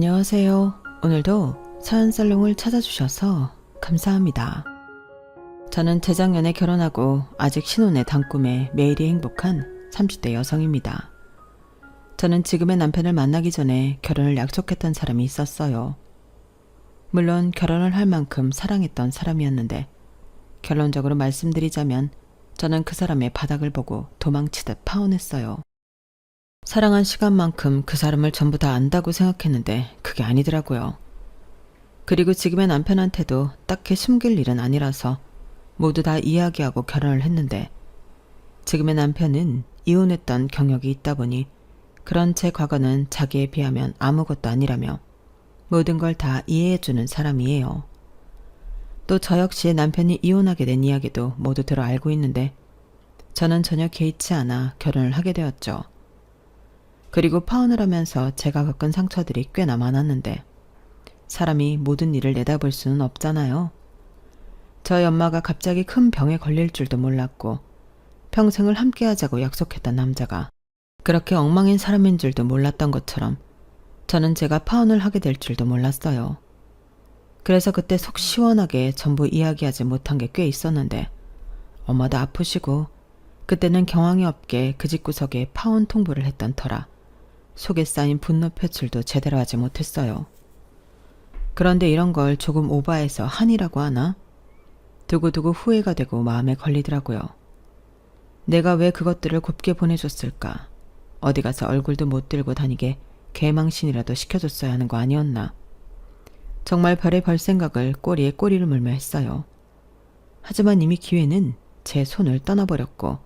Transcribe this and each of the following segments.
안녕하세요. 오늘도 사연살롱을 찾아주셔서 감사합니다. 저는 재작년에 결혼하고 아직 신혼의 단꿈에 매일이 행복한 30대 여성입니다. 저는 지금의 남편을 만나기 전에 결혼을 약속했던 사람이 있었어요. 물론 결혼을 할 만큼 사랑했던 사람이었는데 결론적으로 말씀드리자면 저는 그 사람의 바닥을 보고 도망치듯 파혼했어요. 사랑한 시간만큼 그 사람을 전부 다 안다고 생각했는데 그게 아니더라고요. 그리고 지금의 남편한테도 딱히 숨길 일은 아니라서 모두 다 이야기하고 결혼을 했는데 지금의 남편은 이혼했던 경력이 있다 보니 그런 제 과거는 자기에 비하면 아무것도 아니라며 모든 걸 다 이해해주는 사람이에요. 또 저 역시 남편이 이혼하게 된 이야기도 모두 들어 알고 있는데 저는 전혀 개의치 않아 결혼을 하게 되었죠. 그리고 파혼을 하면서 제가 겪은 상처들이 꽤나 많았는데 사람이 모든 일을 내다볼 수는 없잖아요. 저희 엄마가 갑자기 큰 병에 걸릴 줄도 몰랐고 평생을 함께하자고 약속했던 남자가 그렇게 엉망인 사람인 줄도 몰랐던 것처럼 저는 제가 파혼을 하게 될 줄도 몰랐어요. 그래서 그때 속 시원하게 전부 이야기하지 못한 게 꽤 있었는데 엄마도 아프시고 그때는 경황이 없게 그 집구석에 파혼 통보를 했던 터라 속에 쌓인 분노 표출도 제대로 하지 못했어요. 그런데 이런 걸 조금 오바해서 한이라고 하나? 두고두고 후회가 되고 마음에 걸리더라고요. 내가 왜 그것들을 곱게 보내줬을까? 어디 가서 얼굴도 못 들고 다니게 개망신이라도 시켜줬어야 하는 거 아니었나? 정말 별의 별 생각을 꼬리에 꼬리를 물며 했어요. 하지만 이미 기회는 제 손을 떠나버렸고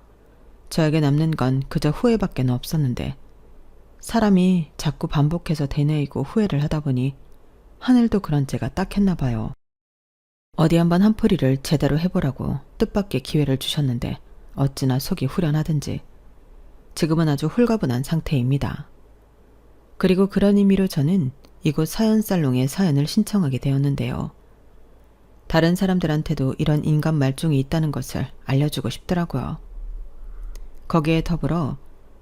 저에게 남는 건 그저 후회밖에 없었는데 사람이 자꾸 반복해서 되뇌이고 후회를 하다 보니 하늘도 그런 제가 딱했나 봐요. 어디 한번 한풀이를 제대로 해보라고 뜻밖의 기회를 주셨는데 어찌나 속이 후련하든지 지금은 아주 홀가분한 상태입니다. 그리고 그런 의미로 저는 이곳 사연살롱에 사연을 신청하게 되었는데요. 다른 사람들한테도 이런 인간 말종이 있다는 것을 알려주고 싶더라고요. 거기에 더불어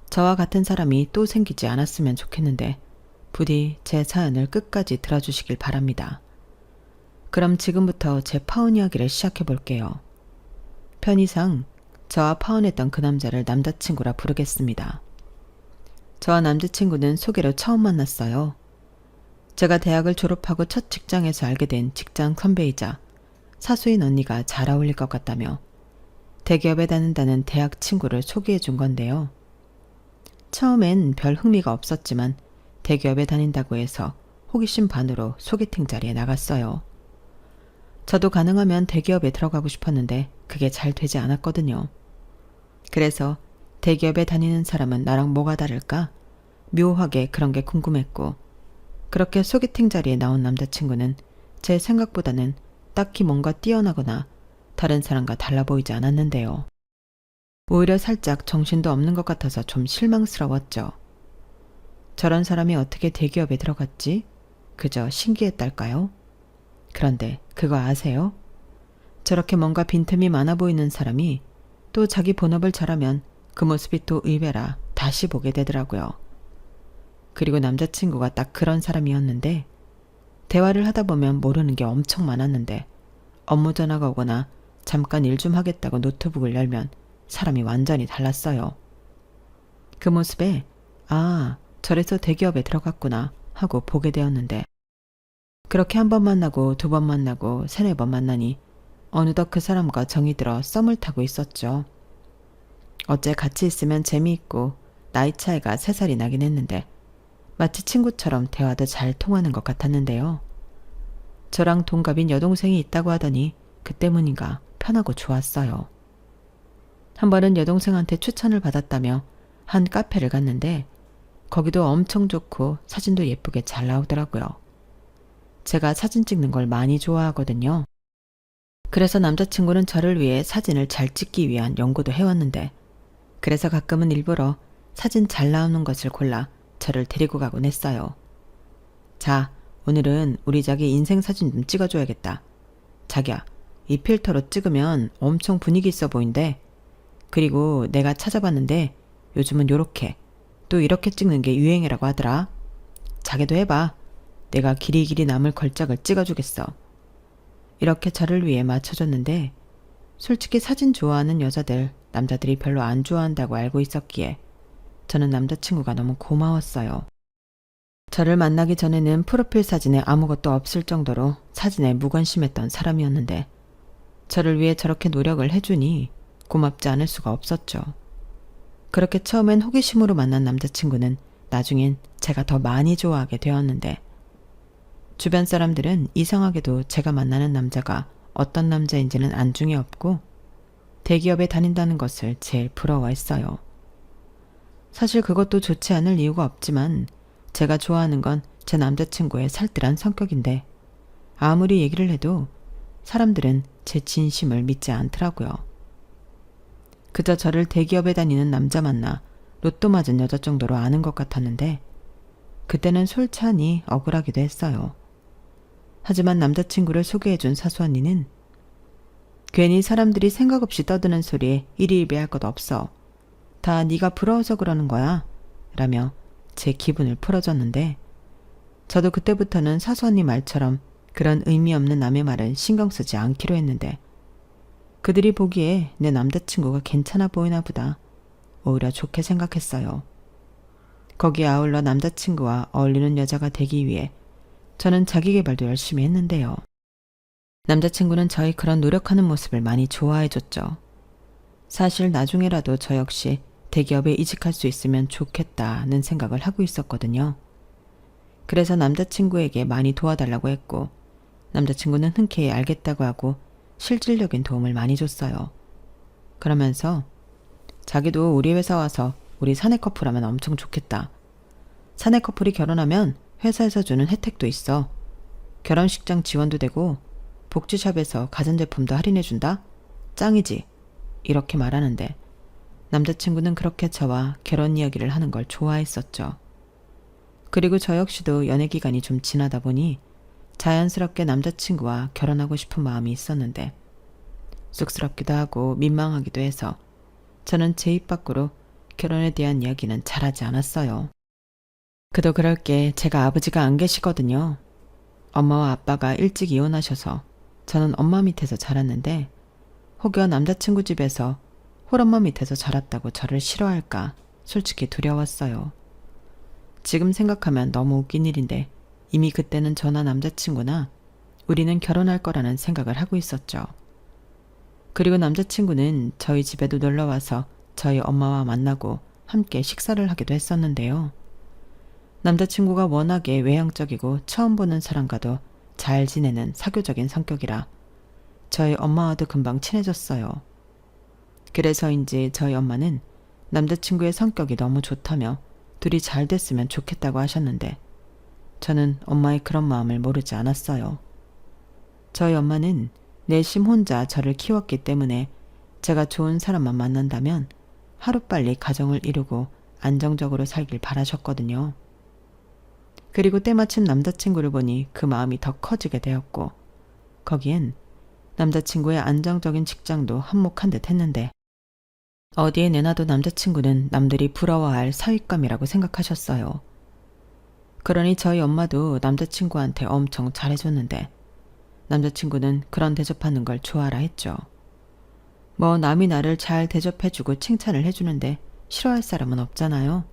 저와 같은 사람이 또 생기지 않았으면 좋겠는데 부디 제 사연을 끝까지 들어주시길 바랍니다. 그럼 지금부터 제 파혼 이야기를 시작해 볼게요. 편의상 저와 파혼했던 그 남자를 남자친구라 부르겠습니다. 저와 남자친구는 소개로 처음 만났어요. 제가 대학을 졸업하고 첫 직장에서 알게 된 직장 선배이자 사수인 언니가 잘 어울릴 것 같다며 대기업에 다닌다는 대학 친구를 소개해 준 건데요. 처음엔 별 흥미가 없었지만 대기업에 다닌다고 해서 호기심 반으로 소개팅 자리에 나갔어요. 저도 가능하면 대기업에 들어가고 싶었는데 그게 잘 되지 않았거든요. 그래서 대기업에 다니는 사람은 나랑 뭐가 다를까? 묘하게 그런 게 궁금했고 그렇게 소개팅 자리에 나온 남자친구는 제 생각보다는 딱히 뭔가 뛰어나거나 다른 사람과 달라 보이지 않았는데요. 오히려 살짝 정신도 없는 것 같아서 좀 실망스러웠죠. 저런 사람이 어떻게 대기업에 들어갔지? 그저 신기했달까요? 그런데 그거 아세요? 저렇게 뭔가 빈틈이 많아 보이는 사람이 또 자기 본업을 잘하면 그 모습이 또 의외라 다시 보게 되더라고요. 그리고 남자친구가 딱 그런 사람이었는데 대화를 하다 보면 모르는 게 엄청 많았는데 업무 전화가 오거나 잠깐 일 좀 하겠다고 노트북을 열면 사람이 완전히 달랐어요. 그 모습에 아, 저래서 대기업에 들어갔구나 하고 보게 되었는데 그렇게 한 번 만나고 두 번 만나고 세네 번 만나니 어느덧 그 사람과 정이 들어 썸을 타고 있었죠. 어째 같이 있으면 재미있고 나이 차이가 3살이 나긴 했는데 마치 친구처럼 대화도 잘 통하는 것 같았는데요. 저랑 동갑인 여동생이 있다고 하더니 그 때문인가 편하고 좋았어요. 한 번은 여동생한테 추천을 받았다며 한 카페를 갔는데 거기도 엄청 좋고 사진도 예쁘게 잘 나오더라고요. 제가 사진 찍는 걸 많이 좋아하거든요. 그래서 남자친구는 저를 위해 사진을 잘 찍기 위한 연구도 해왔는데 그래서 가끔은 일부러 사진 잘 나오는 것을 골라 저를 데리고 가곤 했어요. 자, 오늘은 우리 자기 인생 사진 좀 찍어줘야겠다. 자기야, 이 필터로 찍으면 엄청 분위기 있어 보인대. 그리고 내가 찾아봤는데 요즘은 요렇게 또 이렇게 찍는 게 유행이라고 하더라. 자기도 해봐. 내가 길이길이 남을 걸작을 찍어주겠어. 이렇게 저를 위해 맞춰줬는데 솔직히 사진 좋아하는 여자들 남자들이 별로 안 좋아한다고 알고 있었기에 저는 남자친구가 너무 고마웠어요. 저를 만나기 전에는 프로필 사진에 아무것도 없을 정도로 사진에 무관심했던 사람이었는데 저를 위해 저렇게 노력을 해주니 고맙지 않을 수가 없었죠. 그렇게 처음엔 호기심으로 만난 남자친구는 나중엔 제가 더 많이 좋아하게 되었는데 주변 사람들은 이상하게도 제가 만나는 남자가 어떤 남자인지는 안중에 없고 대기업에 다닌다는 것을 제일 부러워했어요. 사실 그것도 좋지 않을 이유가 없지만 제가 좋아하는 건 제 남자친구의 살뜰한 성격인데 아무리 얘기를 해도 사람들은 제 진심을 믿지 않더라고요. 그저 저를 대기업에 다니는 남자 만나 로또 맞은 여자 정도로 아는 것 같았는데 그때는 솔찬히 억울하기도 했어요. 하지만 남자친구를 소개해준 사수 언니는 괜히 사람들이 생각 없이 떠드는 소리에 일희일비할 것 없어. 다 네가 부러워서 그러는 거야. 라며 제 기분을 풀어줬는데 저도 그때부터는 사수 언니 말처럼 그런 의미 없는 남의 말은 신경 쓰지 않기로 했는데 그들이 보기에 내 남자친구가 괜찮아 보이나 보다. 오히려 좋게 생각했어요. 거기에 아울러 남자친구와 어울리는 여자가 되기 위해 저는 자기계발도 열심히 했는데요. 남자친구는 저의 그런 노력하는 모습을 많이 좋아해줬죠. 사실 나중에라도 저 역시 대기업에 이직할 수 있으면 좋겠다는 생각을 하고 있었거든요. 그래서 남자친구에게 많이 도와달라고 했고 남자친구는 흔쾌히 알겠다고 하고 실질적인 도움을 많이 줬어요. 그러면서 자기도 우리 회사 와서 우리 사내 커플하면 엄청 좋겠다. 사내 커플이 결혼하면 회사에서 주는 혜택도 있어. 결혼식장 지원도 되고 복지샵에서 가전제품도 할인해준다? 짱이지? 이렇게 말하는데 남자친구는 그렇게 저와 결혼 이야기를 하는 걸 좋아했었죠. 그리고 저 역시도 연애 기간이 좀 지나다 보니 자연스럽게 남자친구와 결혼하고 싶은 마음이 있었는데 쑥스럽기도 하고 민망하기도 해서 저는 제 입 밖으로 결혼에 대한 이야기는 잘하지 않았어요. 그도 그럴 게 제가 아버지가 안 계시거든요. 엄마와 아빠가 일찍 이혼하셔서 저는 엄마 밑에서 자랐는데 혹여 남자친구 집에서 홀엄마 밑에서 자랐다고 저를 싫어할까 솔직히 두려웠어요. 지금 생각하면 너무 웃긴 일인데 이미 그때는 저나 남자친구나 우리는 결혼할 거라는 생각을 하고 있었죠. 그리고 남자친구는 저희 집에도 놀러와서 저희 엄마와 만나고 함께 식사를 하기도 했었는데요. 남자친구가 워낙에 외향적이고 처음 보는 사람과도 잘 지내는 사교적인 성격이라 저희 엄마와도 금방 친해졌어요. 그래서인지 저희 엄마는 남자친구의 성격이 너무 좋다며 둘이 잘 됐으면 좋겠다고 하셨는데 저는 엄마의 그런 마음을 모르지 않았어요. 저희 엄마는 내심 혼자 저를 키웠기 때문에 제가 좋은 사람만 만난다면 하루빨리 가정을 이루고 안정적으로 살길 바라셨거든요. 그리고 때마침 남자친구를 보니 그 마음이 더 커지게 되었고 거기엔 남자친구의 안정적인 직장도 한몫한 듯 했는데 어디에 내놔도 남자친구는 남들이 부러워할 사윗감이라고 생각하셨어요. 그러니 저희 엄마도 남자친구한테 엄청 잘해줬는데 남자친구는 그런 대접하는 걸 좋아라 했죠. 뭐 남이 나를 잘 대접해주고 칭찬을 해주는데 싫어할 사람은 없잖아요.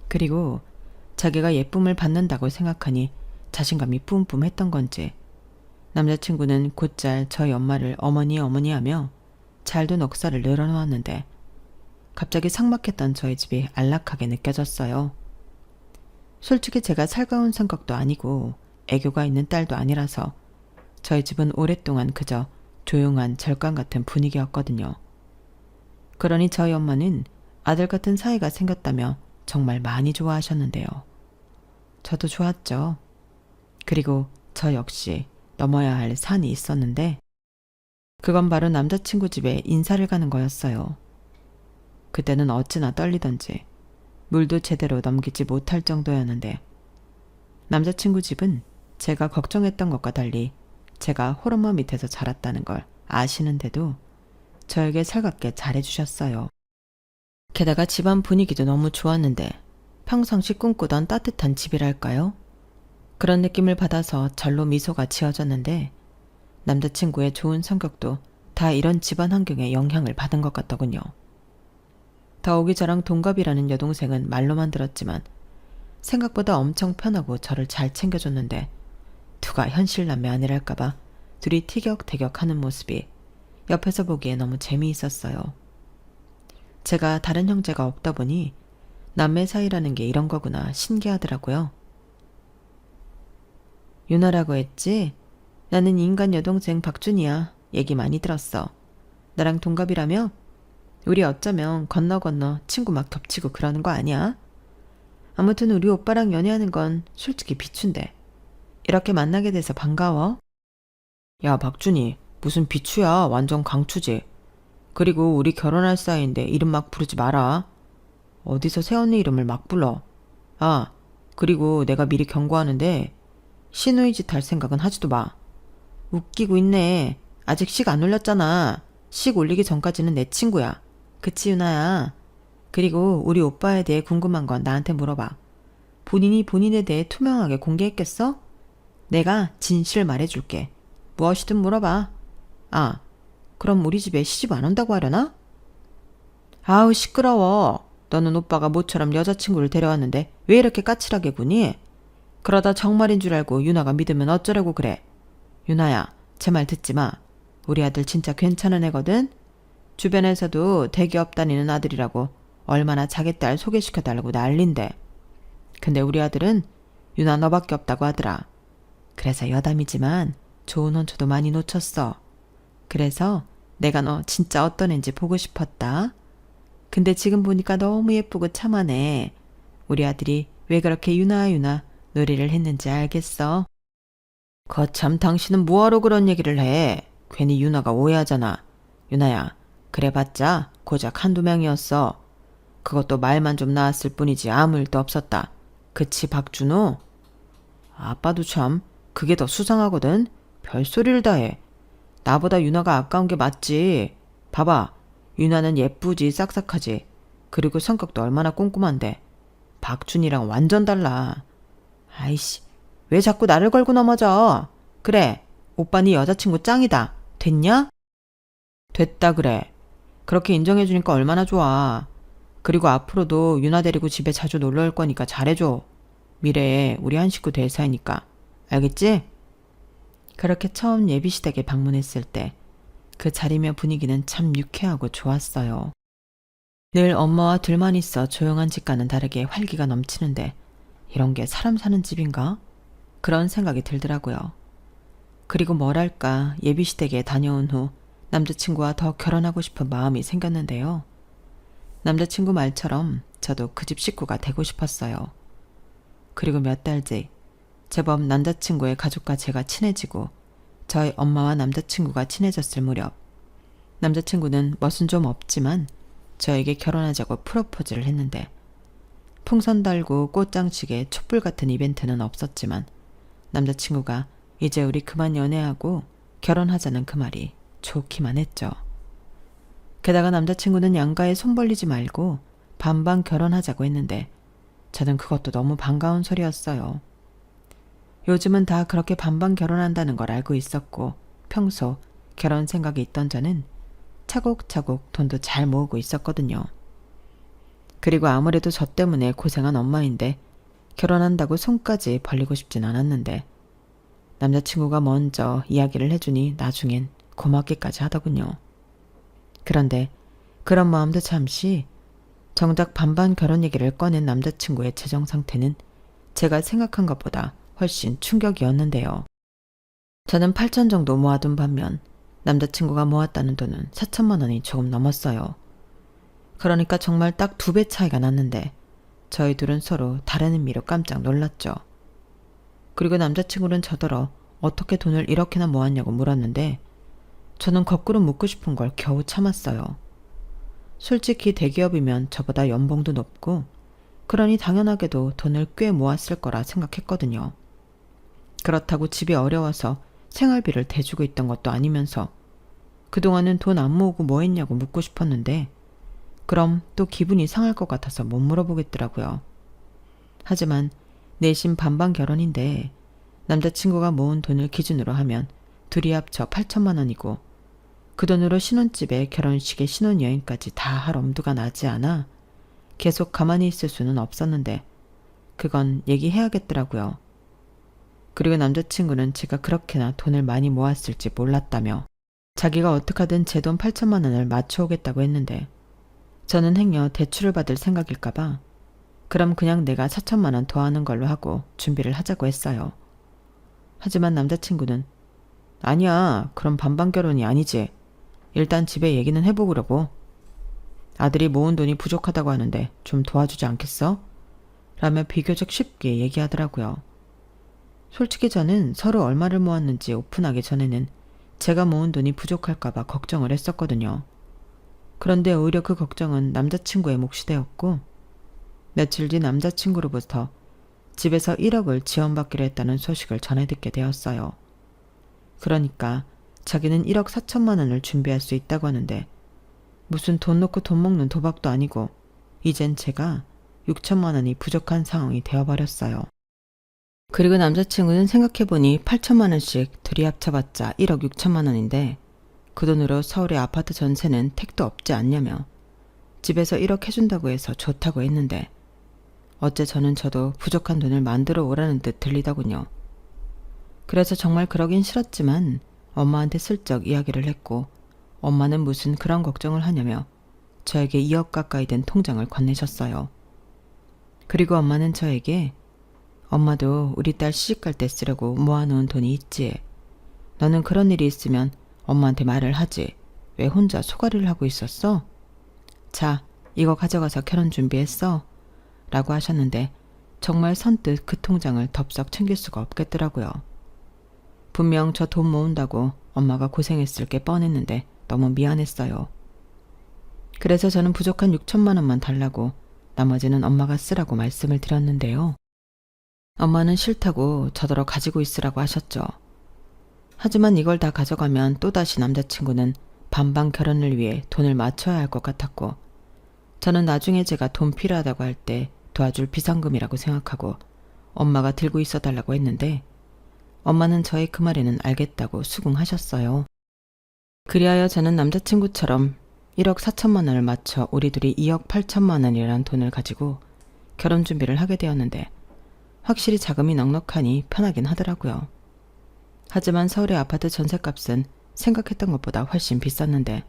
그리고 자기가 예쁨을 받는다고 생각하니 자신감이 뿜뿜했던 건지 남자친구는 곧잘 저희 엄마를 어머니 어머니 하며 잘도 넉살을 늘어놓았는데 갑자기 삭막했던 저희 집이 안락하게 느껴졌어요. 솔직히 제가 살가운 성격도 아니고 애교가 있는 딸도 아니라서 저희 집은 오랫동안 그저 조용한 절간 같은 분위기였거든요. 그러니 저희 엄마는 아들 같은 사이가 생겼다며 정말 많이 좋아하셨는데요. 저도 좋았죠. 그리고 저 역시 넘어야 할 산이 있었는데 그건 바로 남자친구 집에 인사를 가는 거였어요. 그때는 어찌나 떨리던지 물도 제대로 넘기지 못할 정도였는데 남자친구 집은 제가 걱정했던 것과 달리 제가 홀엄마 밑에서 자랐다는 걸 아시는데도 저에게 살갑게 잘해주셨어요. 게다가 집안 분위기도 너무 좋았는데 평상시 꿈꾸던 따뜻한 집이랄까요? 그런 느낌을 받아서 절로 미소가 지어졌는데 남자친구의 좋은 성격도 다 이런 집안 환경에 영향을 받은 것 같더군요. 더욱이 저랑 동갑이라는 여동생은 말로만 들었지만 생각보다 엄청 편하고 저를 잘 챙겨줬는데 두가 현실남매 아니랄까봐 둘이 티격태격하는 모습이 옆에서 보기에 너무 재미있었어요. 제가 다른 형제가 없다 보니 남매 사이라는 게 이런 거구나 신기하더라고요. 유나라고 했지? 나는 인간 여동생 박준이야. 얘기 많이 들었어. 나랑 동갑이라며? 우리 어쩌면 건너 친구 막 겹치고 그러는 거 아니야? 아무튼 우리 오빠랑 연애하는 건 솔직히 비추인데. 이렇게 만나게 돼서 반가워. 야, 박준이. 무슨 비추야. 완전 강추지. 그리고 우리 결혼할 사이인데 이름 막 부르지 마라. 어디서 새언니 이름을 막 불러. 아, 그리고 내가 미리 경고하는데 시누이 짓 할 생각은 하지도 마. 웃기고 있네. 아직 식 안 올렸잖아. 식 올리기 전까지는 내 친구야. 그치 유나야. 그리고 우리 오빠에 대해 궁금한 건 나한테 물어봐. 본인이 본인에 대해 투명하게 공개했겠어? 내가 진실 말해줄게. 무엇이든 물어봐. 아, 그럼 우리 집에 시집 안 온다고 하려나? 아우 시끄러워. 너는 오빠가 모처럼 여자친구를 데려왔는데 왜 이렇게 까칠하게 구니? 그러다 정말인 줄 알고 유나가 믿으면 어쩌려고 그래. 유나야, 제 말 듣지 마. 우리 아들 진짜 괜찮은 애거든. 주변에서도 대기업 다니는 아들이라고 얼마나 자기 딸 소개시켜달라고 난린대. 근데 우리 아들은 유나 너밖에 없다고 하더라. 그래서 여담이지만 좋은 혼처도 많이 놓쳤어. 그래서 내가 너 진짜 어떤 앤지 보고 싶었다. 근데 지금 보니까 너무 예쁘고 참하네. 우리 아들이 왜 그렇게 유나 놀이를 했는지 알겠어? 거참 당신은 뭐하러 그런 얘기를 해. 괜히 유나가 오해하잖아. 유나야, 그래봤자 고작 한두 명이었어. 그것도 말만 좀 나왔을 뿐이지 아무 일도 없었다. 그치 박준호? 아빠도 참 그게 더 수상하거든. 별소리를 다 해. 나보다 유나가 아까운 게 맞지. 봐봐. 유나는 예쁘지 싹싹하지. 그리고 성격도 얼마나 꼼꼼한데. 박준이랑 완전 달라. 아이씨, 왜 자꾸 나를 걸고 넘어져? 그래, 오빠 네 여자친구 짱이다. 됐냐? 됐다 그래. 그렇게 인정해주니까 얼마나 좋아. 그리고 앞으로도 유나 데리고 집에 자주 놀러 올 거니까 잘해줘. 미래에 우리 한 식구 될 사이니까. 알겠지? 그렇게 처음 예비시댁에 방문했을 때 그 자리며 분위기는 참 유쾌하고 좋았어요. 늘 엄마와 둘만 있어 조용한 집과는 다르게 활기가 넘치는데 이런 게 사람 사는 집인가? 그런 생각이 들더라고요. 그리고 뭐랄까 예비시댁에 다녀온 후 남자친구와 더 결혼하고 싶은 마음이 생겼는데요. 남자친구 말처럼 저도 그 집 식구가 되고 싶었어요. 그리고 몇 달 뒤 제법 남자친구의 가족과 제가 친해지고 저희 엄마와 남자친구가 친해졌을 무렵 남자친구는 멋은 좀 없지만 저에게 결혼하자고 프로포즈를 했는데 풍선 달고 꽃장식에 촛불 같은 이벤트는 없었지만 남자친구가 이제 우리 그만 연애하고 결혼하자는 그 말이 좋기만 했죠. 게다가 남자친구는 양가에 손 벌리지 말고 반반 결혼하자고 했는데 저는 그것도 너무 반가운 소리였어요. 요즘은 다 그렇게 반반 결혼한다는 걸 알고 있었고 평소 결혼 생각이 있던 저는 차곡차곡 돈도 잘 모으고 있었거든요. 그리고 아무래도 저 때문에 고생한 엄마인데 결혼한다고 손까지 벌리고 싶진 않았는데 남자친구가 먼저 이야기를 해주니 나중엔 고맙기까지 하더군요. 그런데 그런 마음도 잠시 정작 반반 결혼 얘기를 꺼낸 남자친구의 재정 상태는 제가 생각한 것보다 훨씬 충격이었는데요. 저는 8천 정도 모아둔 반면 남자친구가 모았다는 돈은 4천만 원이 조금 넘었어요. 그러니까 정말 딱 2배 차이가 났는데 저희 둘은 서로 다른 의미로 깜짝 놀랐죠. 그리고 남자친구는 저더러 어떻게 돈을 이렇게나 모았냐고 물었는데 저는 거꾸로 묻고 싶은 걸 겨우 참았어요. 솔직히 대기업이면 저보다 연봉도 높고 그러니 당연하게도 돈을 꽤 모았을 거라 생각했거든요. 그렇다고 집이 어려워서 생활비를 대주고 있던 것도 아니면서 그동안은 돈 안 모으고 뭐 했냐고 묻고 싶었는데 그럼 또 기분이 상할 것 같아서 못 물어보겠더라고요. 하지만 내심 반반 결혼인데 남자친구가 모은 돈을 기준으로 하면 둘이 합쳐 8천만 원이고 그 돈으로 신혼집에 결혼식에 신혼여행까지 다 할 엄두가 나지 않아 계속 가만히 있을 수는 없었는데 그건 얘기해야겠더라고요. 그리고 남자친구는 제가 그렇게나 돈을 많이 모았을지 몰랐다며 자기가 어떡하든 제 돈 8천만 원을 맞춰오겠다고 했는데 저는 행여 대출을 받을 생각일까봐 그럼 그냥 내가 4천만 원 더하는 걸로 하고 준비를 하자고 했어요. 하지만 남자친구는 아니야, 그럼 반반 결혼이 아니지. 일단 집에 얘기는 해보려고. 아들이 모은 돈이 부족하다고 하는데 좀 도와주지 않겠어? 라며 비교적 쉽게 얘기하더라고요. 솔직히 저는 서로 얼마를 모았는지 오픈하기 전에는 제가 모은 돈이 부족할까봐 걱정을 했었거든요. 그런데 오히려 그 걱정은 남자친구의 몫이 되었고 며칠 뒤 남자친구로부터 집에서 1억을 지원받기로 했다는 소식을 전해 듣게 되었어요. 그러니까 자기는 1억 4천만 원을 준비할 수 있다고 하는데 무슨 돈 놓고 돈 먹는 도박도 아니고 이젠 제가 6천만 원이 부족한 상황이 되어버렸어요. 그리고 남자친구는 생각해보니 8천만 원씩 둘이 합쳐봤자 1억 6천만 원인데 그 돈으로 서울의 아파트 전세는 택도 없지 않냐며 집에서 1억 해준다고 해서 좋다고 했는데 어째 저도 부족한 돈을 만들어 오라는 듯 들리더군요. 그래서 정말 그러긴 싫었지만 엄마한테 슬쩍 이야기를 했고 엄마는 무슨 그런 걱정을 하냐며 저에게 2억 가까이 된 통장을 건네셨어요. 그리고 엄마는 저에게 엄마도 우리 딸 시집갈 때 쓰려고 모아놓은 돈이 있지. 너는 그런 일이 있으면 엄마한테 말을 하지. 왜 혼자 소가리를 하고 있었어? 자, 이거 가져가서 결혼 준비했어. 라고 하셨는데 정말 선뜻 그 통장을 덥석 챙길 수가 없겠더라고요. 분명 저 돈 모은다고 엄마가 고생했을 게 뻔했는데 너무 미안했어요. 그래서 저는 부족한 6천만 원만 달라고 나머지는 엄마가 쓰라고 말씀을 드렸는데요. 엄마는 싫다고 저더러 가지고 있으라고 하셨죠. 하지만 이걸 다 가져가면 또다시 남자친구는 반반 결혼을 위해 돈을 맞춰야 할 것 같았고 저는 나중에 제가 돈 필요하다고 할 때 도와줄 비상금이라고 생각하고 엄마가 들고 있어 달라고 했는데 엄마는 저의 그 말에는 알겠다고 수긍하셨어요. 그리하여 저는 남자친구처럼 1억 4천만 원을 맞춰 우리 둘이 2억 8천만 원이라는 돈을 가지고 결혼 준비를 하게 되었는데 확실히 자금이 넉넉하니 편하긴 하더라고요. 하지만 서울의 아파트 전셋값은 생각했던 것보다 훨씬 비쌌는데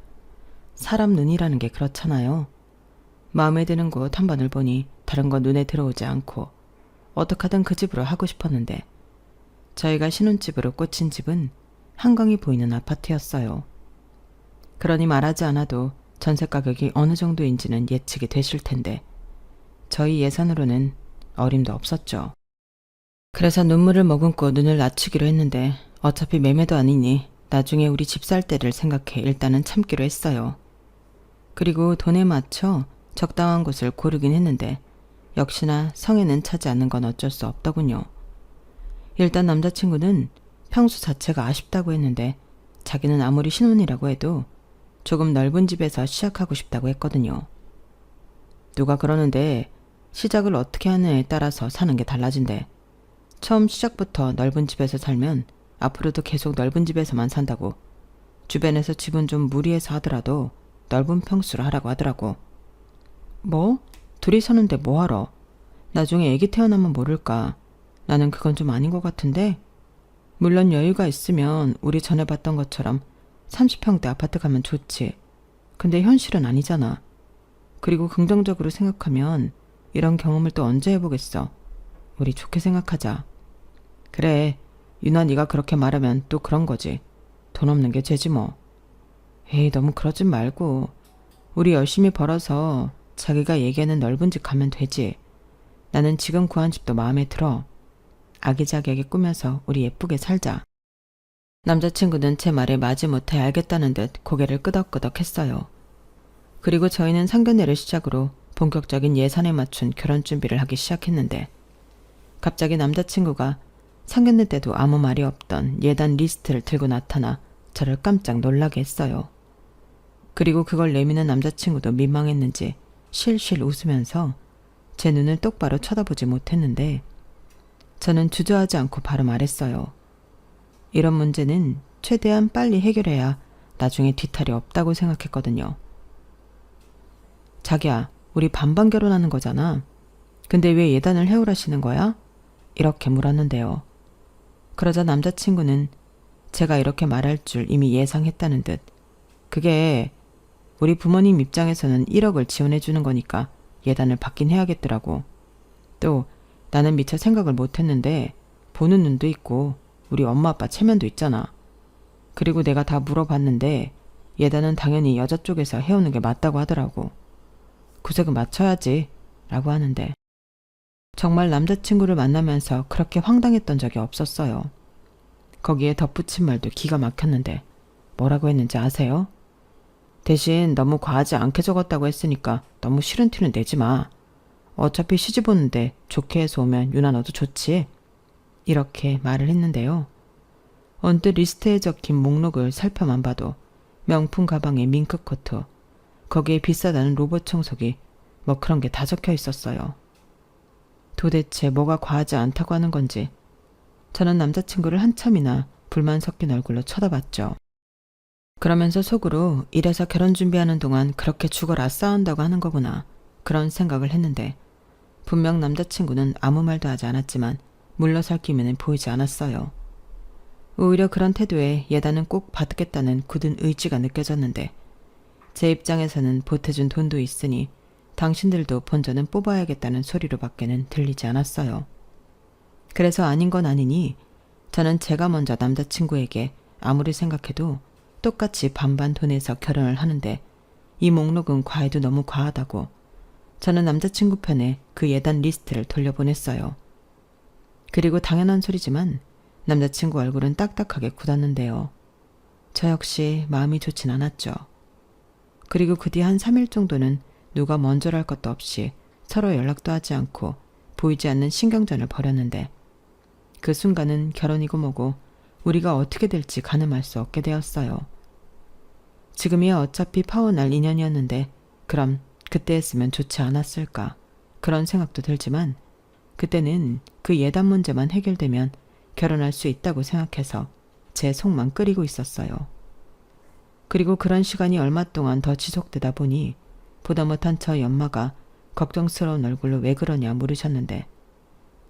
사람 눈이라는 게 그렇잖아요. 마음에 드는 곳 한 번을 보니 다른 건 눈에 들어오지 않고 어떡하든 그 집으로 하고 싶었는데 저희가 신혼집으로 꽂힌 집은 한강이 보이는 아파트였어요. 그러니 말하지 않아도 전세 가격이 어느 정도인지는 예측이 되실 텐데 저희 예산으로는 어림도 없었죠. 그래서 눈물을 머금고 눈을 낮추기로 했는데 어차피 매매도 아니니 나중에 우리 집 살 때를 생각해 일단은 참기로 했어요. 그리고 돈에 맞춰 적당한 곳을 고르긴 했는데 역시나 성에는 차지 않는 건 어쩔 수 없더군요. 일단 남자친구는 평수 자체가 아쉽다고 했는데 자기는 아무리 신혼이라고 해도 조금 넓은 집에서 시작하고 싶다고 했거든요. 누가 그러는데 시작을 어떻게 하느냐에 따라서 사는 게 달라진대. 처음 시작부터 넓은 집에서 살면 앞으로도 계속 넓은 집에서만 산다고. 주변에서 집은 좀 무리해서 하더라도 넓은 평수로 하라고 하더라고. 뭐? 둘이 사는데 뭐하러? 나중에 애기 태어나면 모를까. 나는 그건 좀 아닌 것 같은데. 물론 여유가 있으면 우리 전에 봤던 것처럼 30평대 아파트 가면 좋지. 근데 현실은 아니잖아. 그리고 긍정적으로 생각하면 이런 경험을 또 언제 해보겠어. 우리 좋게 생각하자. 그래, 유나 네가 그렇게 말하면 또 그런 거지. 돈 없는 게 죄지 뭐. 에이, 너무 그러진 말고 우리 열심히 벌어서 자기가 얘기하는 넓은 집 가면 되지. 나는 지금 구한 집도 마음에 들어. 아기자기하게 꾸며서 우리 예쁘게 살자. 남자친구는 제 말에 마지못해 알겠다는 듯 고개를 끄덕끄덕 했어요. 그리고 저희는 상견례를 시작으로 본격적인 예산에 맞춘 결혼 준비를 하기 시작했는데 갑자기 남자친구가 상견례 때도 아무 말이 없던 예단 리스트를 들고 나타나 저를 깜짝 놀라게 했어요. 그리고 그걸 내미는 남자친구도 민망했는지 실실 웃으면서 제 눈을 똑바로 쳐다보지 못했는데 저는 주저하지 않고 바로 말했어요. 이런 문제는 최대한 빨리 해결해야 나중에 뒤탈이 없다고 생각했거든요. 자기야, 우리 반반 결혼하는 거잖아. 근데 왜 예단을 해오라시는 거야? 이렇게 물었는데요. 그러자 남자친구는 제가 이렇게 말할 줄 이미 예상했다는 듯 그게 우리 부모님 입장에서는 1억을 지원해 주는 거니까 예단을 받긴 해야겠더라고. 또 나는 미처 생각을 못 했는데 보는 눈도 있고 우리 엄마 아빠 체면도 있잖아. 그리고 내가 다 물어봤는데 예단은 당연히 여자 쪽에서 해오는 게 맞다고 하더라고. 구색은 맞춰야지 라고 하는데 정말 남자친구를 만나면서 그렇게 황당했던 적이 없었어요. 거기에 덧붙인 말도 기가 막혔는데 뭐라고 했는지 아세요? 대신 너무 과하지 않게 적었다고 했으니까 너무 싫은 티는 내지 마. 어차피 시집 오는데 좋게 해서 오면 유나 너도 좋지. 이렇게 말을 했는데요. 언뜻 리스트에 적힌 목록을 살펴만 봐도 명품 가방에 밍크코트, 거기에 비싸다는 로봇 청소기, 뭐 그런 게 다 적혀 있었어요. 도대체 뭐가 과하지 않다고 하는 건지 저는 남자친구를 한참이나 불만 섞인 얼굴로 쳐다봤죠. 그러면서 속으로 이래서 결혼 준비하는 동안 그렇게 죽어라 싸운다고 하는 거구나 그런 생각을 했는데 분명 남자친구는 아무 말도 하지 않았지만 물러설 기미는 보이지 않았어요. 오히려 그런 태도에 예단은 꼭 받겠다는 굳은 의지가 느껴졌는데 제 입장에서는 보태준 돈도 있으니 당신들도 본전은 뽑아야겠다는 소리로밖에는 들리지 않았어요. 그래서 아닌 건 아니니 저는 제가 먼저 남자친구에게 아무리 생각해도 똑같이 반반 돈에서 결혼을 하는데 이 목록은 과해도 너무 과하다고 저는 남자친구 편에 그 예단 리스트를 돌려보냈어요. 그리고 당연한 소리지만 남자친구 얼굴은 딱딱하게 굳었는데요. 저 역시 마음이 좋진 않았죠. 그리고 그 뒤 한 3일 정도는 누가 먼저랄 것도 없이 서로 연락도 하지 않고 보이지 않는 신경전을 벌였는데 그 순간은 결혼이고 뭐고 우리가 어떻게 될지 가늠할 수 없게 되었어요. 지금이야 어차피 파혼할 인연이었는데 그럼 그때 했으면 좋지 않았을까 그런 생각도 들지만 그때는 그 예단 문제만 해결되면 결혼할 수 있다고 생각해서 제 속만 끓이고 있었어요. 그리고 그런 시간이 얼마 동안 더 지속되다 보니 보다 못한 저희 엄마가 걱정스러운 얼굴로 왜 그러냐 물으셨는데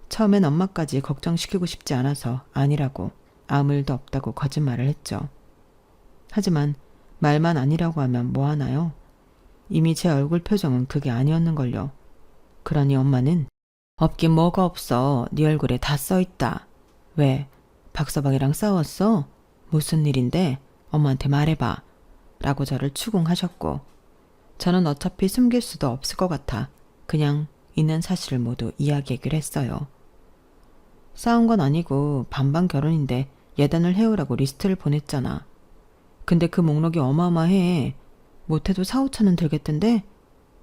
처음엔 엄마까지 걱정시키고 싶지 않아서 아니라고 아무 일도 없다고 거짓말을 했죠. 하지만 말만 아니라고 하면 뭐 하나요? 이미 제 얼굴 표정은 그게 아니었는걸요. 그러니 엄마는 없긴 뭐가 없어. 네 얼굴에 다 써있다. 왜? 박서방이랑 싸웠어? 무슨 일인데? 엄마한테 말해봐. 라고 저를 추궁하셨고 저는 어차피 숨길 수도 없을 것 같아 그냥 있는 사실을 모두 이야기하기로 했어요. 싸운 건 아니고 반반 결혼인데 예단을 해오라고 리스트를 보냈잖아. 근데 그 목록이 어마어마해. 못해도 4, 5천은 들겠던데?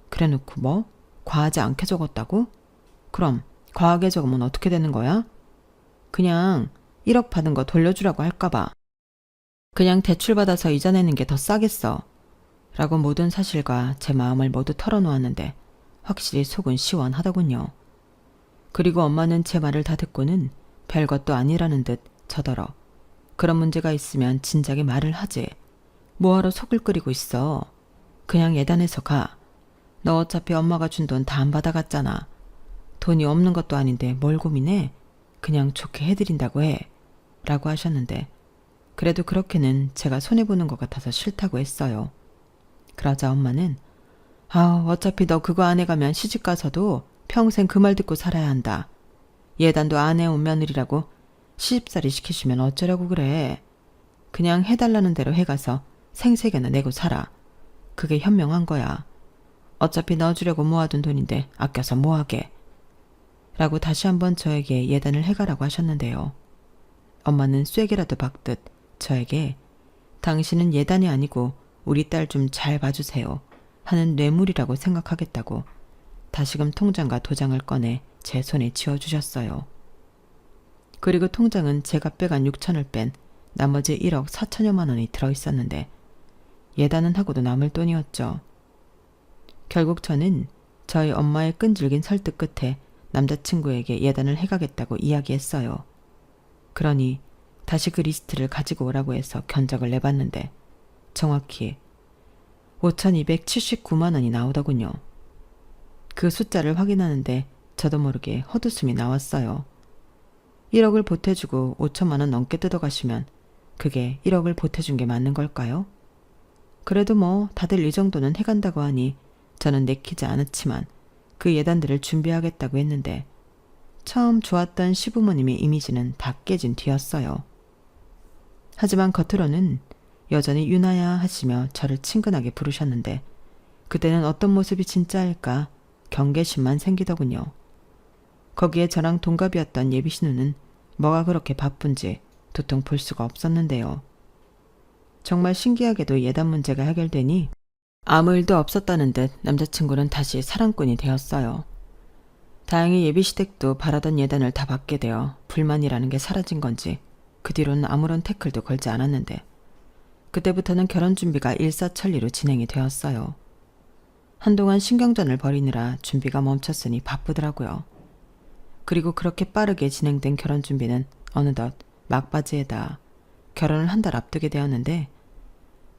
그래놓고 뭐? 과하지 않게 적었다고? 그럼 과하게 적으면 어떻게 되는 거야? 그냥 1억 받은 거 돌려주라고 할까봐. 그냥 대출받아서 이자 내는 게 더 싸겠어. 라고 모든 사실과 제 마음을 모두 털어놓았는데 확실히 속은 시원하더군요. 그리고 엄마는 제 말을 다 듣고는 별것도 아니라는 듯 저더러 그런 문제가 있으면 진작에 말을 하지. 뭐하러 속을 끓이고 있어. 그냥 예단해서 가. 너 어차피 엄마가 준 돈 다 안 받아갔잖아. 돈이 없는 것도 아닌데 뭘 고민해. 그냥 좋게 해드린다고 해. 라고 하셨는데 그래도 그렇게는 제가 손해보는 것 같아서 싫다고 했어요. 그러자 엄마는 어차피 너 그거 안 해가면 시집가서도 평생 그 말 듣고 살아야 한다. 예단도 안 해온 며느리라고 시집살이 시키시면 어쩌려고 그래. 그냥 해달라는 대로 해가서 생색이나 내고 살아. 그게 현명한 거야. 어차피 넣어주려고 모아둔 돈인데 아껴서 뭐하게. 라고 다시 한번 저에게 예단을 해가라고 하셨는데요. 엄마는 쐐기라도 박듯 저에게 당신은 예단이 아니고 우리 딸 좀 잘 봐주세요 하는 뇌물이라고 생각하겠다고 다시금 통장과 도장을 꺼내 제 손에 쥐어주셨어요. 그리고 통장은 제가 빼간 6천을 뺀 나머지 1억 4천여만 원이 들어있었는데 예단은 하고도 남을 돈이었죠. 결국 저는 저희 엄마의 끈질긴 설득 끝에 남자친구에게 예단을 해가겠다고 이야기했어요. 그러니 다시 그 리스트를 가지고 오라고 해서 견적을 내봤는데 정확히 5,279만 원이 나오더군요. 그 숫자를 확인하는데 저도 모르게 헛웃음이 나왔어요. 1억을 보태주고 5천만 원 넘게 뜯어가시면 그게 1억을 보태준 게 맞는 걸까요? 그래도 뭐 다들 이 정도는 해간다고 하니 저는 내키지 않았지만 그 예단들을 준비하겠다고 했는데 처음 좋았던 시부모님의 이미지는 다 깨진 뒤였어요. 하지만 겉으로는 여전히 유나야 하시며 저를 친근하게 부르셨는데 그때는 어떤 모습이 진짜일까 경계심만 생기더군요. 거기에 저랑 동갑이었던 예비신우는 뭐가 그렇게 바쁜지 도통 볼 수가 없었는데요. 정말 신기하게도 예단 문제가 해결되니 아무 일도 없었다는 듯 남자친구는 다시 사랑꾼이 되었어요. 다행히 예비시댁도 바라던 예단을 다 받게 되어 불만이라는 게 사라진 건지 그 뒤로는 아무런 태클도 걸지 않았는데 그때부터는 결혼 준비가 일사천리로 진행이 되었어요. 한동안 신경전을 벌이느라 준비가 멈췄으니 바쁘더라고요. 그리고 그렇게 빠르게 진행된 결혼 준비는 어느덧 막바지에다 결혼을 한 달 앞두게 되었는데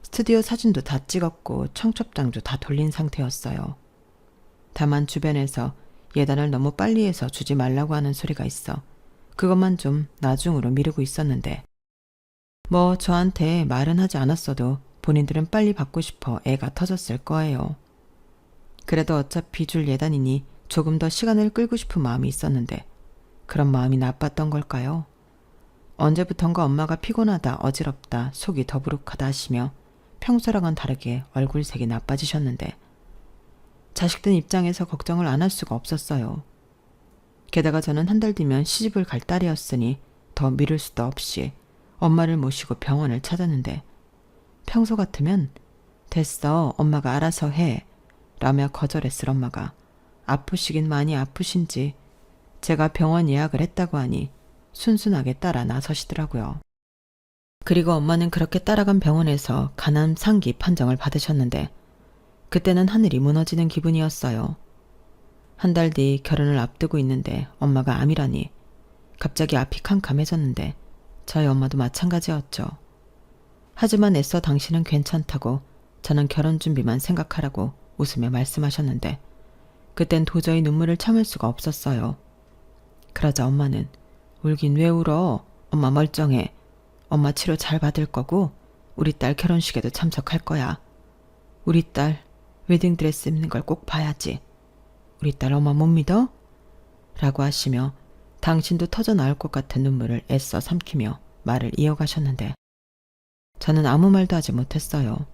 스튜디오 사진도 다 찍었고 청첩장도 다 돌린 상태였어요. 다만 주변에서 예단을 너무 빨리 해서 주지 말라고 하는 소리가 있어 그것만 좀 나중으로 미루고 있었는데 뭐 저한테 말은 하지 않았어도 본인들은 빨리 받고 싶어 애가 터졌을 거예요. 그래도 어차피 줄 예단이니 조금 더 시간을 끌고 싶은 마음이 있었는데 그런 마음이 나빴던 걸까요? 언제부턴가 엄마가 피곤하다, 어지럽다, 속이 더부룩하다 하시며 평소랑은 다르게 얼굴색이 나빠지셨는데 자식들 입장에서 걱정을 안 할 수가 없었어요. 게다가 저는 한 달 뒤면 시집을 갈 딸이었으니 더 미룰 수도 없이 엄마를 모시고 병원을 찾았는데 평소 같으면 됐어, 엄마가 알아서 해 라며 거절했을 엄마가 아프시긴 많이 아프신지 제가 병원 예약을 했다고 하니 순순하게 따라 나서시더라고요. 그리고 엄마는 그렇게 따라간 병원에서 간암 상기 판정을 받으셨는데 그때는 하늘이 무너지는 기분이었어요. 한 달 뒤 결혼을 앞두고 있는데 엄마가 암이라니 갑자기 앞이 캄캄해졌는데 저희 엄마도 마찬가지였죠. 하지만 애써 당신은 괜찮다고 저는 결혼 준비만 생각하라고 웃으며 말씀하셨는데 그땐 도저히 눈물을 참을 수가 없었어요. 그러자 엄마는 울긴 왜 울어? 엄마 멀쩡해. 엄마 치료 잘 받을 거고 우리 딸 결혼식에도 참석할 거야. 우리 딸 웨딩드레스 입는 걸 꼭 봐야지. 우리 딸 엄마 못 믿어? 라고 하시며 당신도 터져 나올 것 같은 눈물을 애써 삼키며 말을 이어가셨는데 저는 아무 말도 하지 못했어요.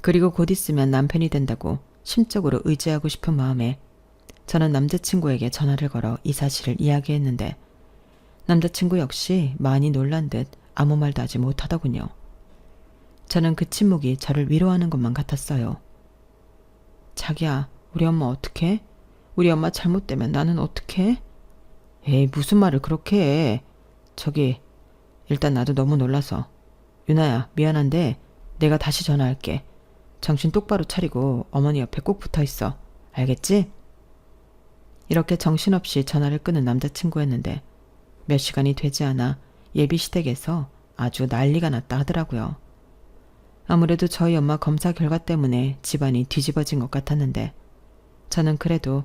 그리고 곧 있으면 남편이 된다고 심적으로 의지하고 싶은 마음에 저는 남자친구에게 전화를 걸어 이 사실을 이야기했는데 남자친구 역시 많이 놀란 듯 아무 말도 하지 못하더군요. 저는 그 침묵이 저를 위로하는 것만 같았어요. 자기야, 우리 엄마 어떡해? 우리 엄마 잘못되면 나는 어떡해? 에이, 무슨 말을 그렇게 해. 저기, 일단 나도 너무 놀라서. 유나야, 미안한데 내가 다시 전화할게. 정신 똑바로 차리고 어머니 옆에 꼭 붙어있어. 알겠지? 이렇게 정신없이 전화를 끊은 남자친구였는데 몇 시간이 되지 않아 예비시댁에서 아주 난리가 났다 하더라고요. 아무래도 저희 엄마 검사 결과 때문에 집안이 뒤집어진 것 같았는데 저는 그래도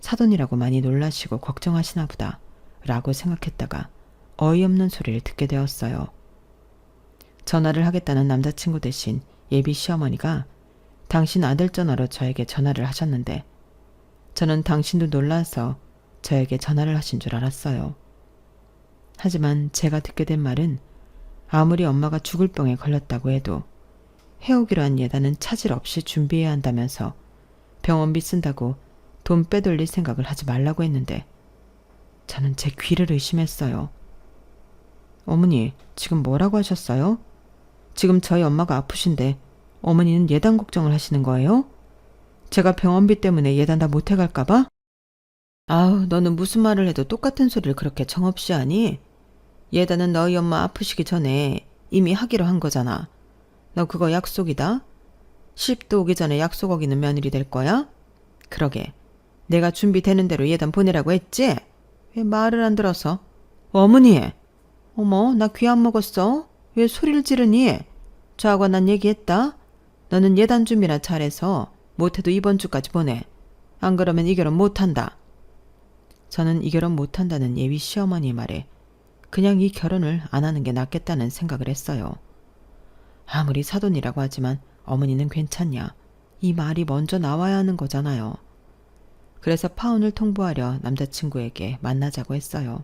사돈이라고 많이 놀라시고 걱정하시나 보다 라고 생각했다가 어이없는 소리를 듣게 되었어요. 전화를 하겠다는 남자친구 대신 예비 시어머니가 당신 아들 전화로 저에게 전화를 하셨는데 저는 당신도 놀라서 저에게 전화를 하신 줄 알았어요. 하지만 제가 듣게 된 말은 아무리 엄마가 죽을 병에 걸렸다고 해도 해오기로 한 예단은 차질 없이 준비해야 한다면서 병원비 쓴다고 돈 빼돌릴 생각을 하지 말라고 했는데 저는 제 귀를 의심했어요. 어머니, 지금 뭐라고 하셨어요? 지금 저희 엄마가 아프신데 어머니는 예단 걱정을 하시는 거예요? 제가 병원비 때문에 예단 다 못해갈까봐? 아우, 너는 무슨 말을 해도 똑같은 소리를 그렇게 정없이 하니? 예단은 너희 엄마 아프시기 전에 이미 하기로 한 거잖아. 너 그거 약속이다? 시집도 오기 전에 약속 어기는 며느리 될 거야? 그러게, 내가 준비되는 대로 예단 보내라고 했지? 왜 말을 안 들어서? 어머니! 어머, 나 귀 안 먹었어? 왜 소리를 지르니? 저하고 난 얘기했다. 너는 예단 준비나 잘해서 못해도 이번 주까지 보내. 안 그러면 이 결혼 못한다. 저는 이 결혼 못한다는 예비 시어머니의 말에 그냥 이 결혼을 안 하는 게 낫겠다는 생각을 했어요. 아무리 사돈이라고 하지만 어머니는 괜찮냐. 이 말이 먼저 나와야 하는 거잖아요. 그래서 파혼을 통보하려 남자친구에게 만나자고 했어요.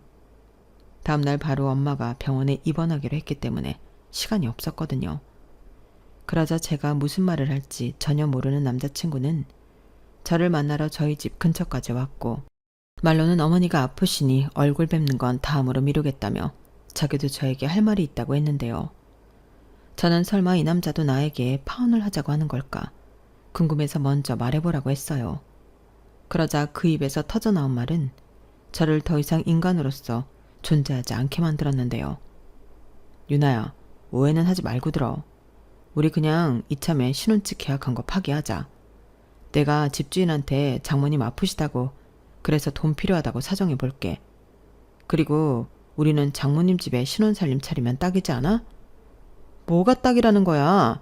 다음날 바로 엄마가 병원에 입원하기로 했기 때문에 시간이 없었거든요. 그러자 제가 무슨 말을 할지 전혀 모르는 남자친구는 저를 만나러 저희 집 근처까지 왔고 말로는 어머니가 아프시니 얼굴 뵙는 건 다음으로 미루겠다며 자기도 저에게 할 말이 있다고 했는데요. 저는 설마 이 남자도 나에게 파혼을 하자고 하는 걸까 궁금해서 먼저 말해보라고 했어요. 그러자 그 입에서 터져나온 말은 저를 더 이상 인간으로서 존재하지 않게 만들었는데요. 유나야, 오해는 하지 말고 들어. 우리 그냥 이참에 신혼집 계약한 거 파기하자. 내가 집주인한테 장모님 아프시다고 그래서 돈 필요하다고 사정해 볼게. 그리고 우리는 장모님 집에 신혼살림 차리면 딱이지 않아? 뭐가 딱이라는 거야?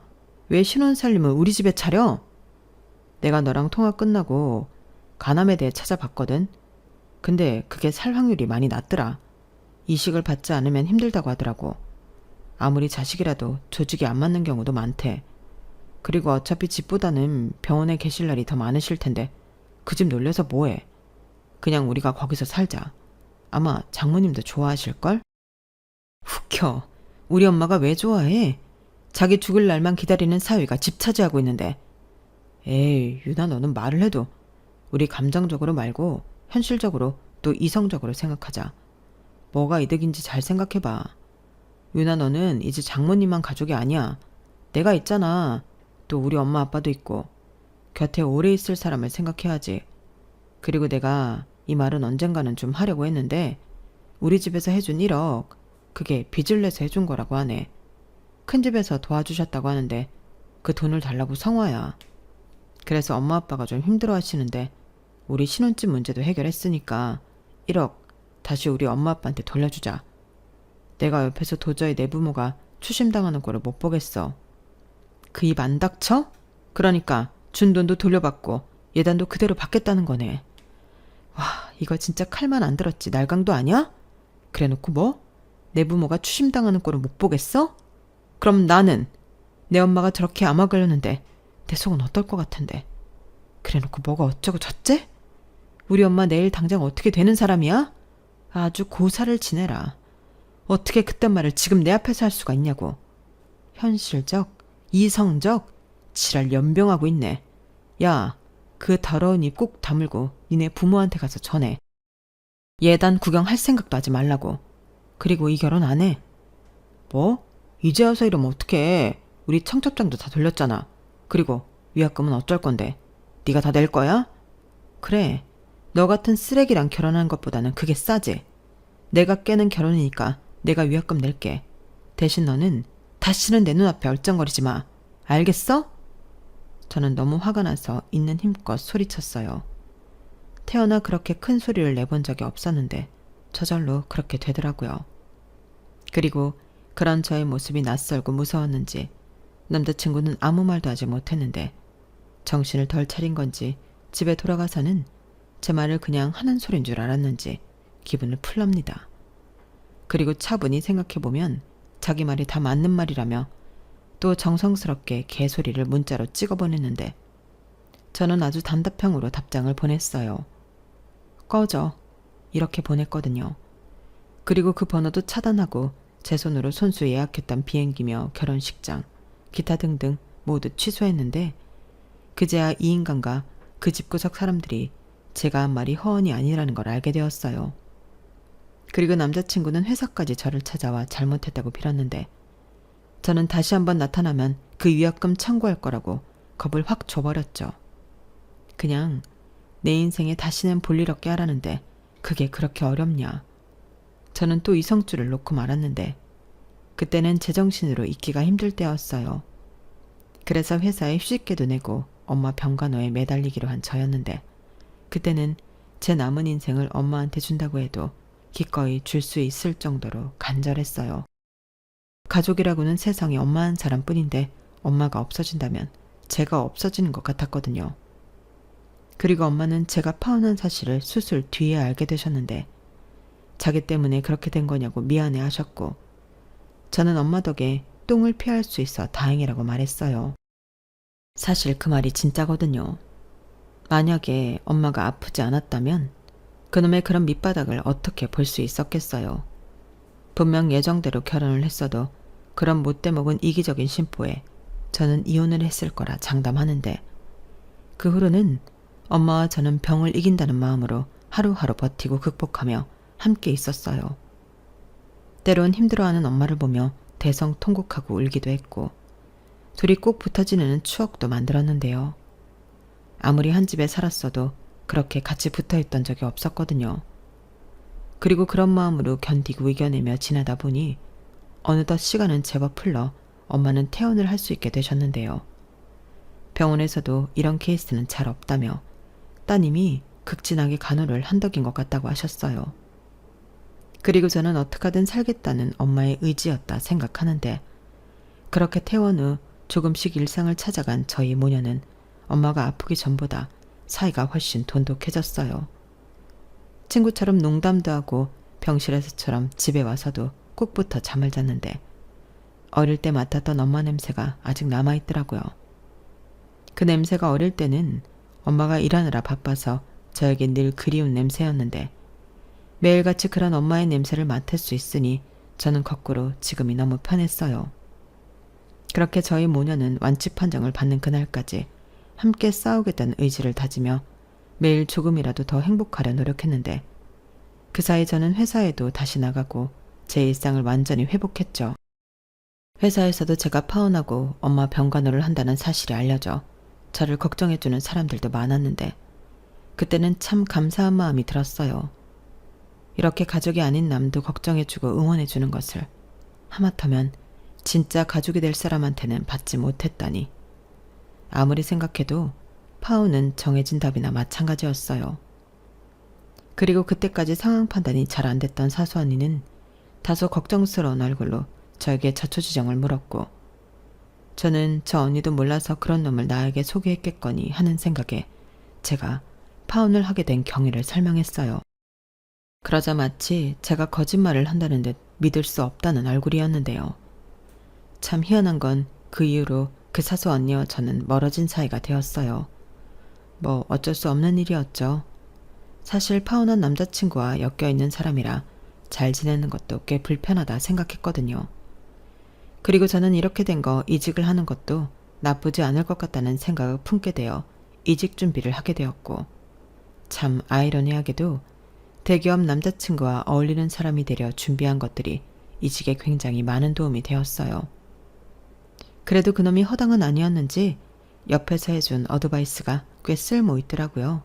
왜 신혼살림을 우리 집에 차려? 내가 너랑 통화 끝나고 간암에 대해 찾아봤거든. 근데 그게 살 확률이 많이 낮더라. 이식을 받지 않으면 힘들다고 하더라고. 아무리 자식이라도 조직이 안 맞는 경우도 많대. 그리고 어차피 집보다는 병원에 계실 날이 더 많으실 텐데 그 집 놀려서 뭐해. 그냥 우리가 거기서 살자. 아마 장모님도 좋아하실걸? 웃겨. 우리 엄마가 왜 좋아해? 자기 죽을 날만 기다리는 사위가 집 차지하고 있는데. 에이, 유나 너는 말을 해도 우리 감정적으로 말고 현실적으로 또 이성적으로 생각하자. 뭐가 이득인지 잘 생각해봐. 유나 너는 이제 장모님만 가족이 아니야. 내가 있잖아. 또 우리 엄마 아빠도 있고. 곁에 오래 있을 사람을 생각해야지. 그리고 내가 이 말은 언젠가는 좀 하려고 했는데 우리 집에서 해준 1억 그게 빚을 내서 해준 거라고 하네. 큰 집에서 도와주셨다고 하는데 그 돈을 달라고 성화야. 그래서 엄마 아빠가 좀 힘들어 하시는데 우리 신혼집 문제도 해결했으니까 1억 다시 우리 엄마 아빠한테 돌려주자. 내가 옆에서 도저히 내 부모가 추심당하는 꼴을 못 보겠어. 그 입 안 닥쳐? 그러니까 준 돈도 돌려받고 예단도 그대로 받겠다는 거네. 와, 이거 진짜 칼만 안 들었지 날강도 아니야? 그래놓고 뭐? 내 부모가 추심당하는 꼴을 못 보겠어? 그럼 나는 내 엄마가 저렇게 암화 걸렸는데 내 속은 어떨 것 같은데. 그래놓고 뭐가 어쩌고 저째? 우리 엄마 내일 당장 어떻게 되는 사람이야? 아주 고사를 지내라. 어떻게 그딴 말을 지금 내 앞에서 할 수가 있냐고. 현실적, 이성적, 지랄 연병하고 있네. 야, 그 더러운 입 꼭 다물고 니네 부모한테 가서 전해. 예단 구경할 생각도 하지 말라고. 그리고 이 결혼 안 해. 뭐? 이제 와서 이러면 어떡해. 우리 청첩장도 다 돌렸잖아. 그리고 위약금은 어쩔 건데. 네가 다 낼 거야? 그래. 너 같은 쓰레기랑 결혼하는 것보다는 그게 싸지. 내가 깨는 결혼이니까 내가 위약금 낼게. 대신 너는 다시는 내 눈앞에 얼쩡거리지 마. 알겠어? 저는 너무 화가 나서 있는 힘껏 소리쳤어요. 태어나 그렇게 큰 소리를 내본 적이 없었는데 저절로 그렇게 되더라고요. 그리고 그런 저의 모습이 낯설고 무서웠는지 남자친구는 아무 말도 하지 못했는데 정신을 덜 차린 건지 집에 돌아가서는 제 말을 그냥 하는 소린 줄 알았는지 기분을 풀랍니다. 그리고 차분히 생각해보면 자기 말이 다 맞는 말이라며 또 정성스럽게 개소리를 문자로 찍어 보냈는데 저는 아주 단답형으로 답장을 보냈어요. 꺼져. 이렇게 보냈거든요. 그리고 그 번호도 차단하고 제 손으로 손수 예약했던 비행기며 결혼식장, 기타 등등 모두 취소했는데 그제야 이 인간과 그 집구석 사람들이 제가 한 말이 허언이 아니라는 걸 알게 되었어요. 그리고 남자친구는 회사까지 저를 찾아와 잘못했다고 빌었는데 저는 다시 한번 나타나면 그 위약금 청구할 거라고 겁을 확 줘버렸죠. 그냥 내 인생에 다시는 볼일 없게 하라는데 그게 그렇게 어렵냐. 저는 또 이성줄을 놓고 말았는데 그때는 제정신으로 있기가 힘들 때였어요. 그래서 회사에 휴직계도 내고 엄마 병간호에 매달리기로 한 저였는데 그때는 제 남은 인생을 엄마한테 준다고 해도 기꺼이 줄 수 있을 정도로 간절했어요. 가족이라고는 세상에 엄마 한 사람뿐인데 엄마가 없어진다면 제가 없어지는 것 같았거든요. 그리고 엄마는 제가 파혼한 사실을 수술 뒤에 알게 되셨는데 자기 때문에 그렇게 된 거냐고 미안해 하셨고 저는 엄마 덕에 똥을 피할 수 있어 다행이라고 말했어요. 사실 그 말이 진짜거든요. 만약에 엄마가 아프지 않았다면 그놈의 그런 밑바닥을 어떻게 볼 수 있었겠어요. 분명 예정대로 결혼을 했어도 그런 못돼 먹은 이기적인 심보에 저는 이혼을 했을 거라 장담하는데 그 후로는 엄마와 저는 병을 이긴다는 마음으로 하루하루 버티고 극복하며 함께 있었어요. 때론 힘들어하는 엄마를 보며 대성통곡하고 울기도 했고 둘이 꼭 붙어 지내는 추억도 만들었는데요. 아무리 한 집에 살았어도 그렇게 같이 붙어 있던 적이 없었거든요. 그리고 그런 마음으로 견디고 이겨내며 지내다 보니 어느덧 시간은 제법 흘러 엄마는 퇴원을 할 수 있게 되셨는데요. 병원에서도 이런 케이스는 잘 없다며 따님이 극진하게 간호를 한덕인 것 같다고 하셨어요. 그리고 저는 어떡하든 살겠다는 엄마의 의지였다 생각하는데 그렇게 퇴원 후 조금씩 일상을 찾아간 저희 모녀는 엄마가 아프기 전보다 사이가 훨씬 돈독해졌어요. 친구처럼 농담도 하고 병실에서처럼 집에 와서도 꼭 붙어 잠을 잤는데 어릴 때 맡았던 엄마 냄새가 아직 남아있더라고요. 그 냄새가 어릴 때는 엄마가 일하느라 바빠서 저에겐 늘 그리운 냄새였는데 매일같이 그런 엄마의 냄새를 맡을 수 있으니 저는 거꾸로 지금이 너무 편했어요. 그렇게 저희 모녀는 완치 판정을 받는 그날까지 함께 싸우겠다는 의지를 다지며 매일 조금이라도 더 행복하려 노력했는데 그 사이 저는 회사에도 다시 나가고 제 일상을 완전히 회복했죠. 회사에서도 제가 파혼하고 엄마 병간호를 한다는 사실이 알려져 저를 걱정해주는 사람들도 많았는데 그때는 참 감사한 마음이 들었어요. 이렇게 가족이 아닌 남도 걱정해주고 응원해주는 것을 하마터면 진짜 가족이 될 사람한테는 받지 못했다니. 아무리 생각해도 파혼은 정해진 답이나 마찬가지였어요. 그리고 그때까지 상황 판단이 잘 안 됐던 사수 언니는 다소 걱정스러운 얼굴로 저에게 자초지정을 물었고 저는 저 언니도 몰라서 그런 놈을 나에게 소개했겠거니 하는 생각에 제가 파혼을 하게 된 경위를 설명했어요. 그러자 마치 제가 거짓말을 한다는 듯 믿을 수 없다는 얼굴이었는데요. 참 희한한 건 그 이후로 그 사수 언니와 저는 멀어진 사이가 되었어요. 뭐 어쩔 수 없는 일이었죠. 사실 파혼한 남자친구와 엮여있는 사람이라 잘 지내는 것도 꽤 불편하다 생각했거든요. 그리고 저는 이렇게 된 거 이직을 하는 것도 나쁘지 않을 것 같다는 생각을 품게 되어 이직 준비를 하게 되었고 참 아이러니하게도 대기업 남자친구와 어울리는 사람이 되려 준비한 것들이 이직에 굉장히 많은 도움이 되었어요. 그래도 그놈이 허당은 아니었는지 옆에서 해준 어드바이스가 꽤 쓸모 있더라고요.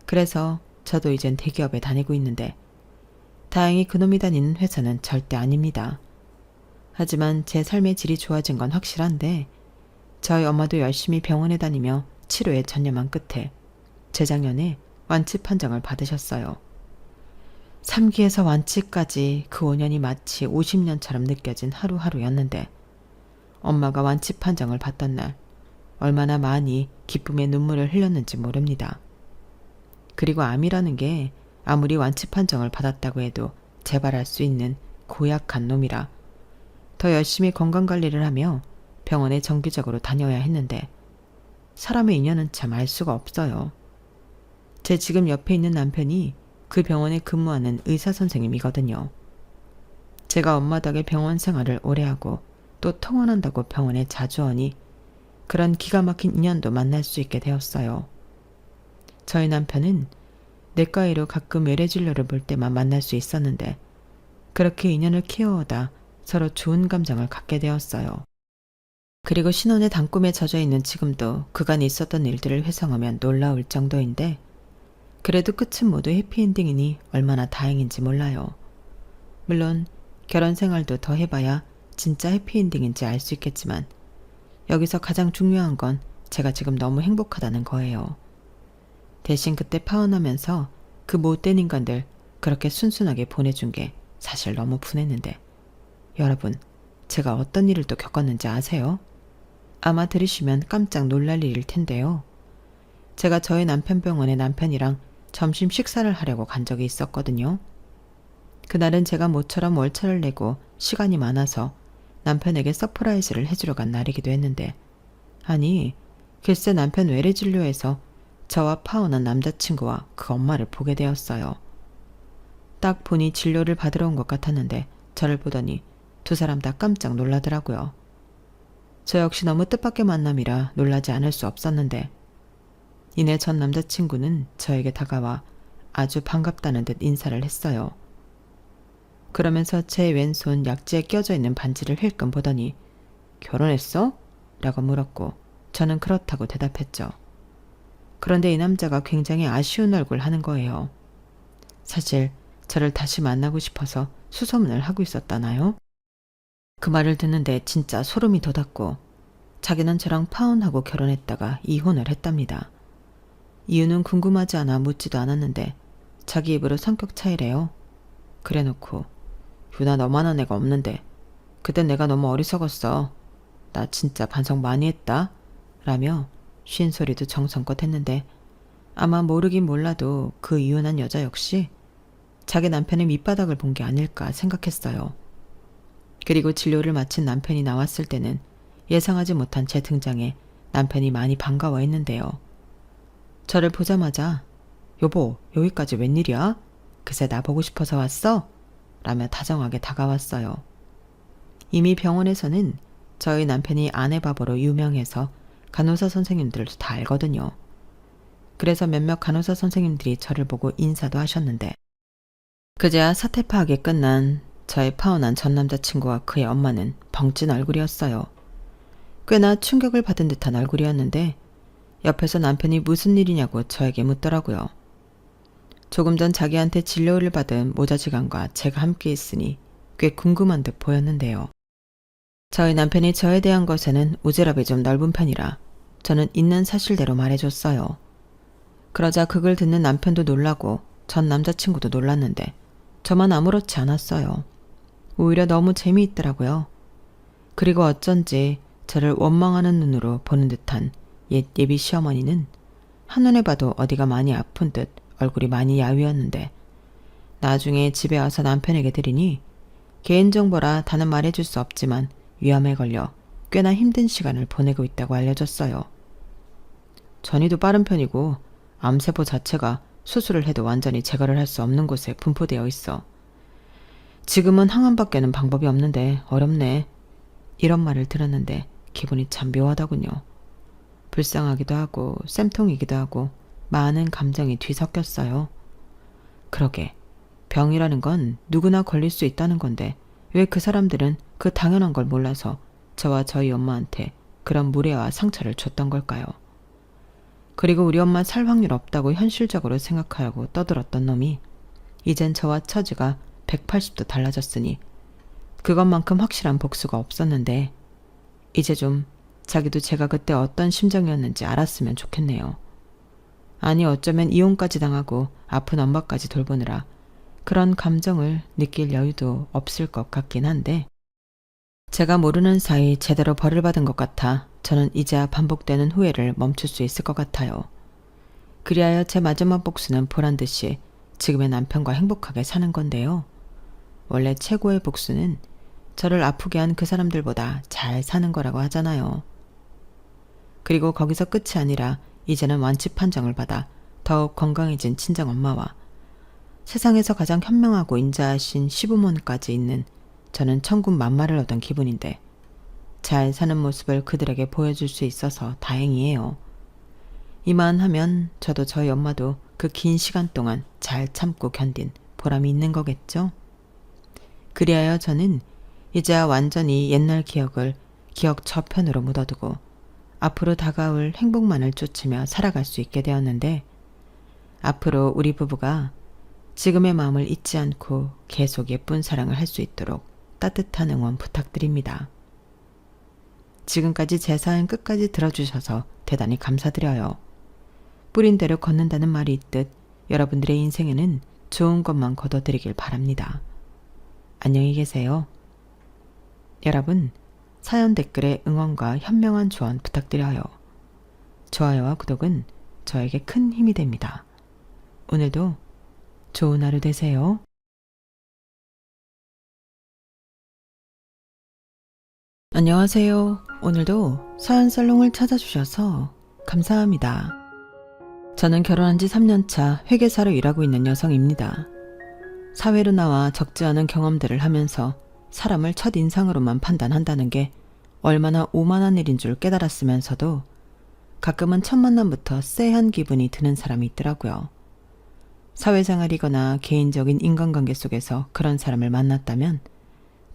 그래서 저도 이젠 대기업에 다니고 있는데 다행히 그놈이 다니는 회사는 절대 아닙니다. 하지만 제 삶의 질이 좋아진 건 확실한데 저희 엄마도 열심히 병원에 다니며 치료에 전념한 끝에 재작년에 완치 판정을 받으셨어요. 3기에서 완치까지 그 5년이 마치 50년처럼 느껴진 하루하루였는데 엄마가 완치 판정을 받던 날 얼마나 많이 기쁨의 눈물을 흘렸는지 모릅니다. 그리고 암이라는 게 아무리 완치 판정을 받았다고 해도 재발할 수 있는 고약한 놈이라 더 열심히 건강관리를 하며 병원에 정기적으로 다녀야 했는데 사람의 인연은 참 알 수가 없어요. 제 지금 옆에 있는 남편이 그 병원에 근무하는 의사선생님이거든요. 제가 엄마 덕에 병원 생활을 오래 하고 또 통원한다고 병원에 자주 오니 그런 기가 막힌 인연도 만날 수 있게 되었어요. 저희 남편은 내과의로 가끔 외래진료를 볼 때만 만날 수 있었는데 그렇게 인연을 키워오다 서로 좋은 감정을 갖게 되었어요. 그리고 신혼의 단꿈에 젖어 있는 지금도 그간 있었던 일들을 회상하면 놀라울 정도인데 그래도 끝은 모두 해피엔딩이니 얼마나 다행인지 몰라요. 물론 결혼 생활도 더 해봐야 진짜 해피엔딩인지 알 수 있겠지만 여기서 가장 중요한 건 제가 지금 너무 행복하다는 거예요. 대신 그때 파혼하면서 그 못된 인간들 그렇게 순순하게 보내준 게 사실 너무 분했는데 여러분, 제가 어떤 일을 또 겪었는지 아세요? 아마 들으시면 깜짝 놀랄 일일 텐데요. 제가 저희 남편 병원에 남편이랑 점심 식사를 하려고 간 적이 있었거든요. 그날은 제가 모처럼 월차를 내고 시간이 많아서 남편에게 서프라이즈를 해주러 간 날이기도 했는데 아니, 글쎄 남편 외래 진료에서 저와 파혼한 남자친구와 그 엄마를 보게 되었어요. 딱 보니 진료를 받으러 온 것 같았는데 저를 보더니 두 사람 다 깜짝 놀라더라고요. 저 역시 너무 뜻밖의 만남이라 놀라지 않을 수 없었는데 이내 전 남자친구는 저에게 다가와 아주 반갑다는 듯 인사를 했어요. 그러면서 제 왼손 약지에 껴져 있는 반지를 힐끔 보더니 결혼했어? 라고 물었고 저는 그렇다고 대답했죠. 그런데 이 남자가 굉장히 아쉬운 얼굴 하는 거예요. 사실 저를 다시 만나고 싶어서 수소문을 하고 있었다나요? 그 말을 듣는데 진짜 소름이 돋았고 자기는 저랑 파혼하고 결혼했다가 이혼을 했답니다. 이유는 궁금하지 않아 묻지도 않았는데 자기 입으로 성격 차이래요. 그래놓고 유나 너만한 애가 없는데 그땐 내가 너무 어리석었어. 나 진짜 반성 많이 했다. 라며 쉰 소리도 정성껏 했는데 아마 모르긴 몰라도 그 이혼한 여자 역시 자기 남편의 밑바닥을 본 게 아닐까 생각했어요. 그리고 진료를 마친 남편이 나왔을 때는 예상하지 못한 제 등장에 남편이 많이 반가워했는데요. 저를 보자마자 여보 여기까지 웬일이야? 그새 나보고 싶어서 왔어? 라며 다정하게 다가왔어요. 이미 병원에서는 저희 남편이 아내 바보로 유명해서 간호사 선생님들도 다 알거든요. 그래서 몇몇 간호사 선생님들이 저를 보고 인사도 하셨는데 그제야 사태 파악이 끝난 저의 파혼한 전 남자친구와 그의 엄마는 벙찐 얼굴이었어요. 꽤나 충격을 받은 듯한 얼굴이었는데 옆에서 남편이 무슨 일이냐고 저에게 묻더라고요. 조금 전 자기한테 진료를 받은 모자지간과 제가 함께 있으니 꽤 궁금한 듯 보였는데요. 저희 남편이 저에 대한 것에는 오지랖이 좀 넓은 편이라 저는 있는 사실대로 말해줬어요. 그러자 그걸 듣는 남편도 놀라고 전 남자친구도 놀랐는데 저만 아무렇지 않았어요. 오히려 너무 재미있더라고요. 그리고 어쩐지 저를 원망하는 눈으로 보는 듯한 옛 예비 시어머니는 한눈에 봐도 어디가 많이 아픈 듯 얼굴이 많이 야위었는데 나중에 집에 와서 남편에게 드리니 개인정보라 다는 말해줄 수 없지만 위암에 걸려 꽤나 힘든 시간을 보내고 있다고 알려줬어요. 전이도 빠른 편이고 암세포 자체가 수술을 해도 완전히 제거를 할 수 없는 곳에 분포되어 있어. 지금은 항암밖에는 방법이 없는데 어렵네. 이런 말을 들었는데 기분이 참 묘하더군요. 불쌍하기도 하고 쌤통이기도 하고 많은 감정이 뒤섞였어요. 그러게 병이라는 건 누구나 걸릴 수 있다는 건데 왜 그 사람들은 그 당연한 걸 몰라서 저와 저희 엄마한테 그런 무례와 상처를 줬던 걸까요? 그리고 우리 엄마 살 확률 없다고 현실적으로 생각하고 떠들었던 놈이 이젠 저와 처지가 180도 달라졌으니 그것만큼 확실한 복수가 없었는데 이제 좀 자기도 제가 그때 어떤 심정이었는지 알았으면 좋겠네요. 아니 어쩌면 이혼까지 당하고 아픈 엄마까지 돌보느라 그런 감정을 느낄 여유도 없을 것 같긴 한데 제가 모르는 사이 제대로 벌을 받은 것 같아 저는 이제야 반복되는 후회를 멈출 수 있을 것 같아요. 그리하여 제 마지막 복수는 보란듯이 지금의 남편과 행복하게 사는 건데요. 원래 최고의 복수는 저를 아프게 한 그 사람들보다 잘 사는 거라고 하잖아요. 그리고 거기서 끝이 아니라 이제는 완치 판정을 받아 더욱 건강해진 친정엄마와 세상에서 가장 현명하고 인자하신 시부모까지 있는 저는 천군 만마를 얻은 기분인데 잘 사는 모습을 그들에게 보여줄 수 있어서 다행이에요. 이만하면 저도 저희 엄마도 그 긴 시간 동안 잘 참고 견딘 보람이 있는 거겠죠? 그리하여 저는 이제야 완전히 옛날 기억 저편으로 묻어두고 앞으로 다가올 행복만을 쫓으며 살아갈 수 있게 되었는데 앞으로 우리 부부가 지금의 마음을 잊지 않고 계속 예쁜 사랑을 할 수 있도록 따뜻한 응원 부탁드립니다. 지금까지 제 사연 끝까지 들어주셔서 대단히 감사드려요. 뿌린 대로 걷는다는 말이 있듯 여러분들의 인생에는 좋은 것만 거둬들이길 바랍니다. 안녕히 계세요. 여러분, 사연 댓글에 응원과 현명한 조언 부탁드려요. 좋아요와 구독은 저에게 큰 힘이 됩니다. 오늘도 좋은 하루 되세요. 안녕하세요. 오늘도 사연 살롱을 찾아주셔서 감사합니다. 저는 결혼한 지 3년차 회계사로 일하고 있는 여성입니다. 사회로 나와 적지 않은 경험들을 하면서 사람을 첫인상으로만 판단한다는 게 얼마나 오만한 일인 줄 깨달았으면서도 가끔은 첫 만남부터 쎄한 기분이 드는 사람이 있더라고요. 사회생활이거나 개인적인 인간관계 속에서 그런 사람을 만났다면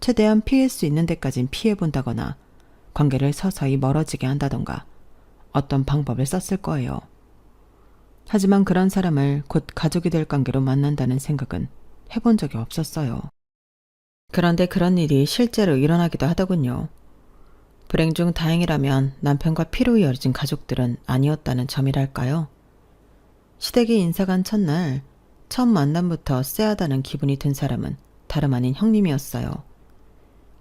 최대한 피할 수 있는 데까진 피해본다거나 관계를 서서히 멀어지게 한다던가 어떤 방법을 썼을 거예요. 하지만 그런 사람을 곧 가족이 될 관계로 만난다는 생각은 해본 적이 없었어요. 그런데 그런 일이 실제로 일어나기도 하더군요. 불행 중 다행이라면 남편과 피로 이어진 가족들은 아니었다는 점이랄까요. 시댁에 인사간 첫날 처음 만남부터 쎄하다는 기분이 든 사람은 다름 아닌 형님이었어요.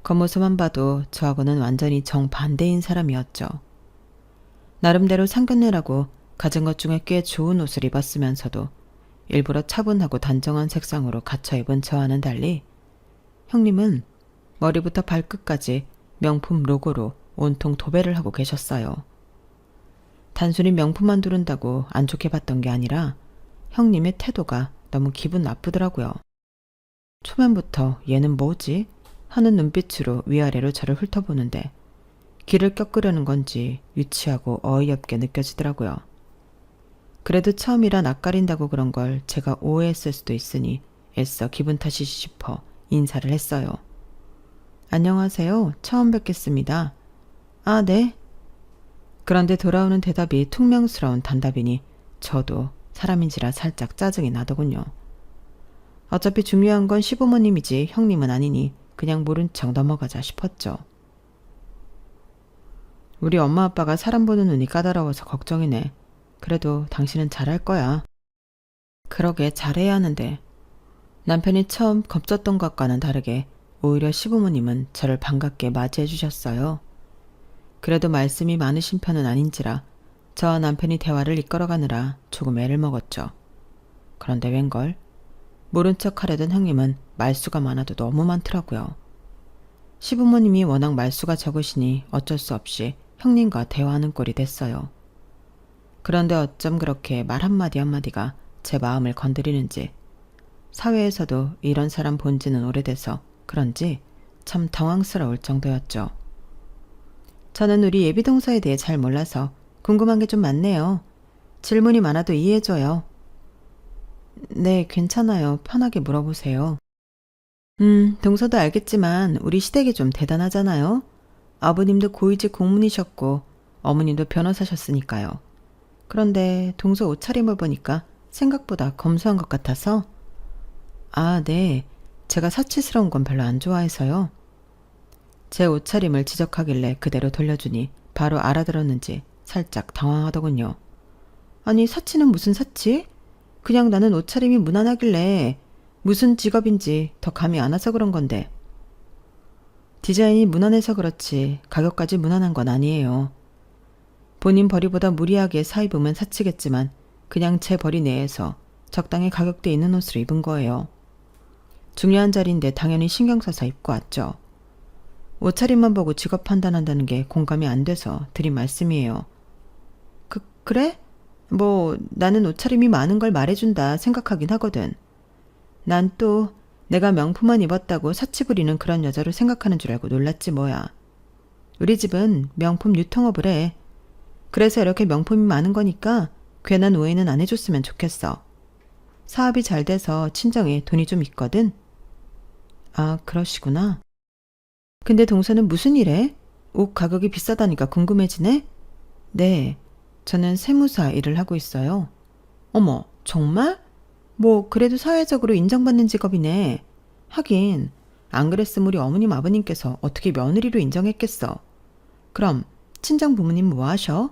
겉모습만 봐도 저하고는 완전히 정반대인 사람이었죠. 나름대로 상견례라고 가진 것 중에 꽤 좋은 옷을 입었으면서도 일부러 차분하고 단정한 색상으로 갖춰 입은 저와는 달리 형님은 머리부터 발끝까지 명품 로고로 온통 도배를 하고 계셨어요. 단순히 명품만 두른다고 안 좋게 봤던 게 아니라 형님의 태도가 너무 기분 나쁘더라고요. 초면부터 얘는 뭐지? 하는 눈빛으로 위아래로 저를 훑어보는데 길을 꺾으려는 건지 유치하고 어이없게 느껴지더라고요. 그래도 처음이라 낯가린다고 그런 걸 제가 오해했을 수도 있으니 애써 기분 탓이지 싶어 인사를 했어요. 안녕하세요. 처음 뵙겠습니다. 아, 네. 그런데 돌아오는 대답이 퉁명스러운 단답이니 저도 사람인지라 살짝 짜증이 나더군요. 어차피 중요한 건 시부모님이지 형님은 아니니 그냥 모른 척 넘어가자 싶었죠. 우리 엄마 아빠가 사람 보는 눈이 까다로워서 걱정이네. 그래도 당신은 잘할 거야. 그러게 잘해야 하는데. 남편이 처음 겁졌던 것과는 다르게 오히려 시부모님은 저를 반갑게 맞이해 주셨어요. 그래도 말씀이 많으신 편은 아닌지라 저와 남편이 대화를 이끌어가느라 조금 애를 먹었죠. 그런데 웬걸? 모른 척 하려던 형님은 말수가 많아도 너무 많더라고요. 시부모님이 워낙 말수가 적으시니 어쩔 수 없이 형님과 대화하는 꼴이 됐어요. 그런데 어쩜 그렇게 말 한마디 한마디가 제 마음을 건드리는지 사회에서도 이런 사람 본 지는 오래돼서 그런지 참 당황스러울 정도였죠. 저는 우리 예비동서에 대해 잘 몰라서 궁금한 게 좀 많네요. 질문이 많아도 이해해줘요. 네, 괜찮아요. 편하게 물어보세요. 동서도 알겠지만 우리 시댁이 좀 대단하잖아요. 아버님도 고위직 공무원이셨고 어머님도 변호사셨으니까요. 그런데 동서 옷차림을 보니까 생각보다 검소한 것 같아서. 아, 네. 제가 사치스러운 건 별로 안 좋아해서요. 제 옷차림을 지적하길래 그대로 돌려주니 바로 알아들었는지 살짝 당황하더군요. 아니, 사치는 무슨 사치? 그냥 나는 옷차림이 무난하길래 무슨 직업인지 더 감이 안 와서 그런 건데. 디자인이 무난해서 그렇지 가격까지 무난한 건 아니에요. 본인 벌이보다 무리하게 사 입으면 사치겠지만 그냥 제 벌이 내에서 적당히 가격대 있는 옷을 입은 거예요. 중요한 자리인데 당연히 신경 써서 입고 왔죠. 옷차림만 보고 직업 판단한다는 게 공감이 안 돼서 드린 말씀이에요. 그래? 뭐 나는 옷차림이 많은 걸 말해준다 생각하긴 하거든. 난 또 내가 명품만 입었다고 사치 부리는 그런 여자로 생각하는 줄 알고 놀랐지 뭐야. 우리 집은 명품 유통업을 해. 그래서 이렇게 명품이 많은 거니까 괜한 오해는 안 해줬으면 좋겠어. 사업이 잘 돼서 친정에 돈이 좀 있거든. 아, 그러시구나. 근데 동서는 무슨 일해? 옷 가격이 비싸다니까 궁금해지네? 네, 저는 세무사 일을 하고 있어요. 어머, 정말? 뭐 그래도 사회적으로 인정받는 직업이네. 하긴 안 그랬으면 우리 어머님 아버님께서 어떻게 며느리로 인정했겠어. 그럼 친정 부모님 뭐 하셔?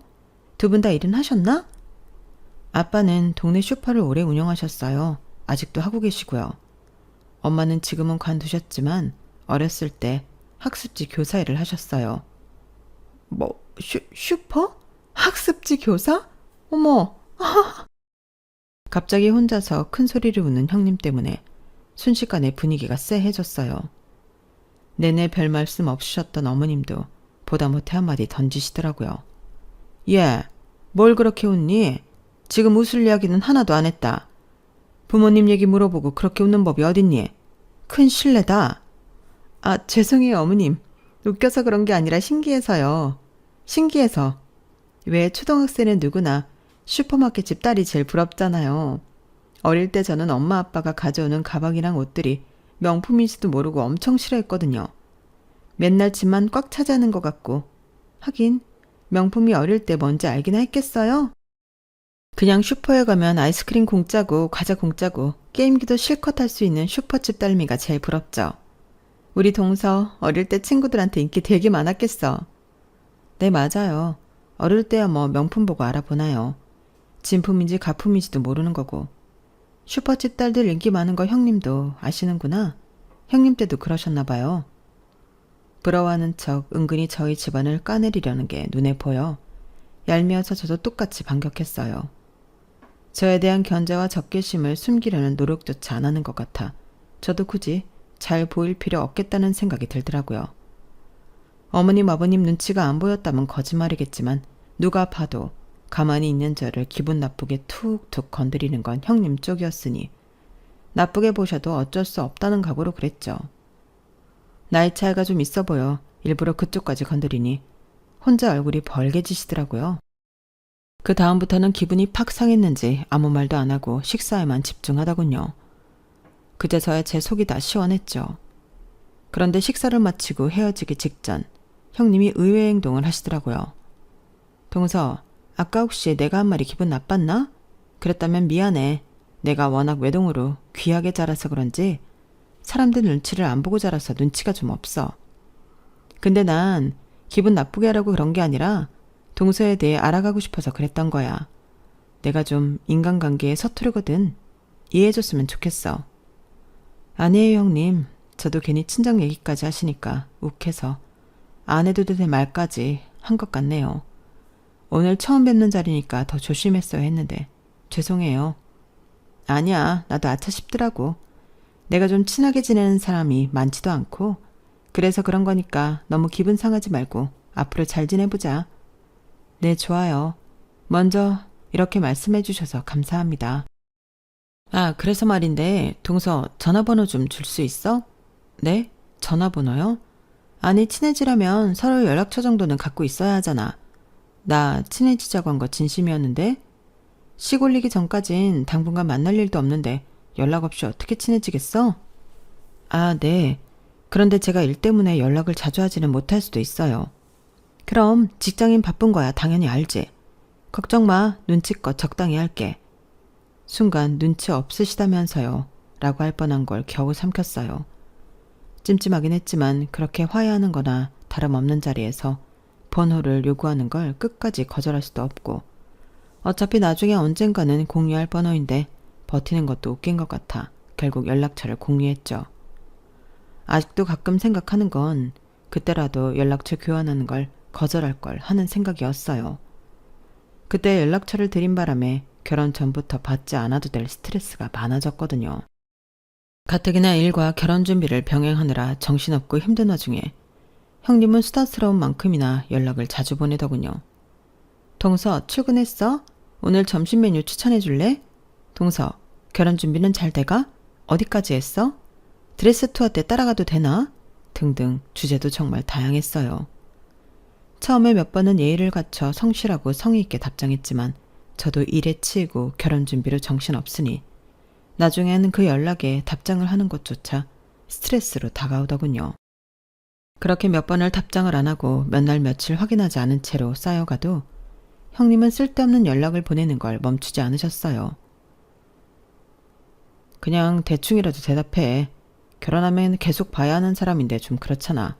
두 분 다 일은 하셨나? 아빠는 동네 슈퍼를 오래 운영하셨어요. 아직도 하고 계시고요. 엄마는 지금은 관두셨지만 어렸을 때 학습지 교사 일을 하셨어요. 뭐, 슈퍼? 학습지 교사? 어머! 갑자기 혼자서 큰 소리를 웃는 형님 때문에 순식간에 분위기가 쎄해졌어요. 내내 별 말씀 없으셨던 어머님도 보다 못해 한마디 던지시더라고요. 예, 뭘 그렇게 웃니? 지금 웃을 이야기는 하나도 안 했다. 부모님 얘기 물어보고 그렇게 웃는 법이 어딨니? 큰 실례다. 아, 죄송해요, 어머님. 웃겨서 그런 게 아니라 신기해서요. 신기해서. 왜 초등학생은 누구나 슈퍼마켓 집 딸이 제일 부럽잖아요. 어릴 때 저는 엄마 아빠가 가져오는 가방이랑 옷들이 명품인지도 모르고 엄청 싫어했거든요. 맨날 집만 꽉 차지하는 것 같고. 하긴 명품이 어릴 때 뭔지 알기나 했겠어요? 그냥 슈퍼에 가면 아이스크림 공짜고 과자 공짜고 게임기도 실컷 할 수 있는 슈퍼집 딸미가 제일 부럽죠. 우리 동서 어릴 때 친구들한테 인기 되게 많았겠어. 네, 맞아요. 어릴 때야 뭐 명품 보고 알아보나요. 진품인지 가품인지도 모르는 거고. 슈퍼집 딸들 인기 많은 거 형님도 아시는구나. 형님 때도 그러셨나 봐요. 부러워하는 척 은근히 저희 집안을 까내리려는 게 눈에 보여 얄미워서 저도 똑같이 반격했어요. 저에 대한 견제와 적개심을 숨기려는 노력조차 안 하는 것 같아 저도 굳이 잘 보일 필요 없겠다는 생각이 들더라고요. 어머님 아버님 눈치가 안 보였다면 거짓말이겠지만 누가 봐도 가만히 있는 저를 기분 나쁘게 툭툭 건드리는 건 형님 쪽이었으니 나쁘게 보셔도 어쩔 수 없다는 각오로 그랬죠. 나이 차이가 좀 있어 보여 일부러 그쪽까지 건드리니 혼자 얼굴이 벌개지시더라고요. 그 다음부터는 기분이 팍 상했는지 아무 말도 안 하고 식사에만 집중하더군요. 그제서야 제 속이 다 시원했죠. 그런데 식사를 마치고 헤어지기 직전 형님이 의외의 행동을 하시더라고요. 동서, 아까 혹시 내가 한 말이 기분 나빴나? 그랬다면 미안해. 내가 워낙 외동으로 귀하게 자라서 그런지 사람들 눈치를 안 보고 자라서 눈치가 좀 없어. 근데 난 기분 나쁘게 하려고 그런 게 아니라 동서에 대해 알아가고 싶어서 그랬던 거야. 내가 좀 인간관계에 서투르거든. 이해해줬으면 좋겠어. 아니에요, 형님. 저도 괜히 친정 얘기까지 하시니까 욱해서 안 해도 될 말까지 한 것 같네요. 오늘 처음 뵙는 자리니까 더 조심했어야 했는데 죄송해요. 아니야, 나도 아차 싶더라고. 내가 좀 친하게 지내는 사람이 많지도 않고 그래서 그런 거니까 너무 기분 상하지 말고 앞으로 잘 지내보자. 네, 좋아요. 먼저 이렇게 말씀해 주셔서 감사합니다. 아, 그래서 말인데 동서 전화번호 좀 줄 수 있어? 네? 전화번호요? 아니, 친해지려면 서로 연락처 정도는 갖고 있어야 하잖아. 나 친해지자고 한 거 진심이었는데 시 올리기 전까진 당분간 만날 일도 없는데 연락 없이 어떻게 친해지겠어? 아, 네. 그런데 제가 일 때문에 연락을 자주 하지는 못할 수도 있어요. 그럼 직장인 바쁜 거야 당연히 알지. 걱정 마. 눈치껏 적당히 할게. 순간 눈치 없으시다면서요 라고 할 뻔한 걸 겨우 삼켰어요. 찜찜하긴 했지만 그렇게 화해하는 거나 다름없는 자리에서 번호를 요구하는 걸 끝까지 거절할 수도 없고 어차피 나중에 언젠가는 공유할 번호인데 버티는 것도 웃긴 것 같아 결국 연락처를 공유했죠. 아직도 가끔 생각하는 건 그때라도 연락처 교환하는 걸 거절할 걸 하는 생각이었어요. 그때 연락처를 드린 바람에 결혼 전부터 받지 않아도 될 스트레스가 많아졌거든요. 가뜩이나 일과 결혼 준비를 병행하느라 정신없고 힘든 와중에 형님은 수다스러운 만큼이나 연락을 자주 보내더군요. 동서, 출근했어? 오늘 점심 메뉴 추천해 줄래? 동서, 결혼 준비는 잘 돼가? 어디까지 했어? 드레스 투어 때 따라가도 되나? 등등 주제도 정말 다양했어요. 처음에 몇 번은 예의를 갖춰 성실하고 성의 있게 답장했지만 저도 일에 치이고 결혼 준비로 정신없으니 나중에는 그 연락에 답장을 하는 것조차 스트레스로 다가오더군요. 그렇게 몇 번을 답장을 안 하고 몇 날 며칠 확인하지 않은 채로 쌓여가도 형님은 쓸데없는 연락을 보내는 걸 멈추지 않으셨어요. 그냥 대충이라도 대답해. 결혼하면 계속 봐야 하는 사람인데 좀 그렇잖아.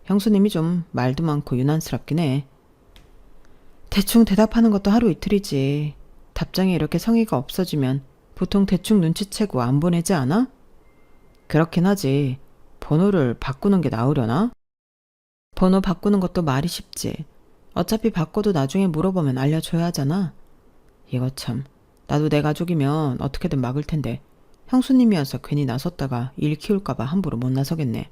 형수님이 좀 말도 많고 유난스럽긴 해. 대충 대답하는 것도 하루 이틀이지. 답장에 이렇게 성의가 없어지면 보통 대충 눈치채고 안 보내지 않아? 그렇긴 하지. 번호를 바꾸는 게 나으려나? 번호 바꾸는 것도 말이 쉽지. 어차피 바꿔도 나중에 물어보면 알려줘야 하잖아. 이거 참. 나도 내 가족이면 어떻게든 막을 텐데 형수님이어서 괜히 나섰다가 일 키울까봐 함부로 못 나서겠네.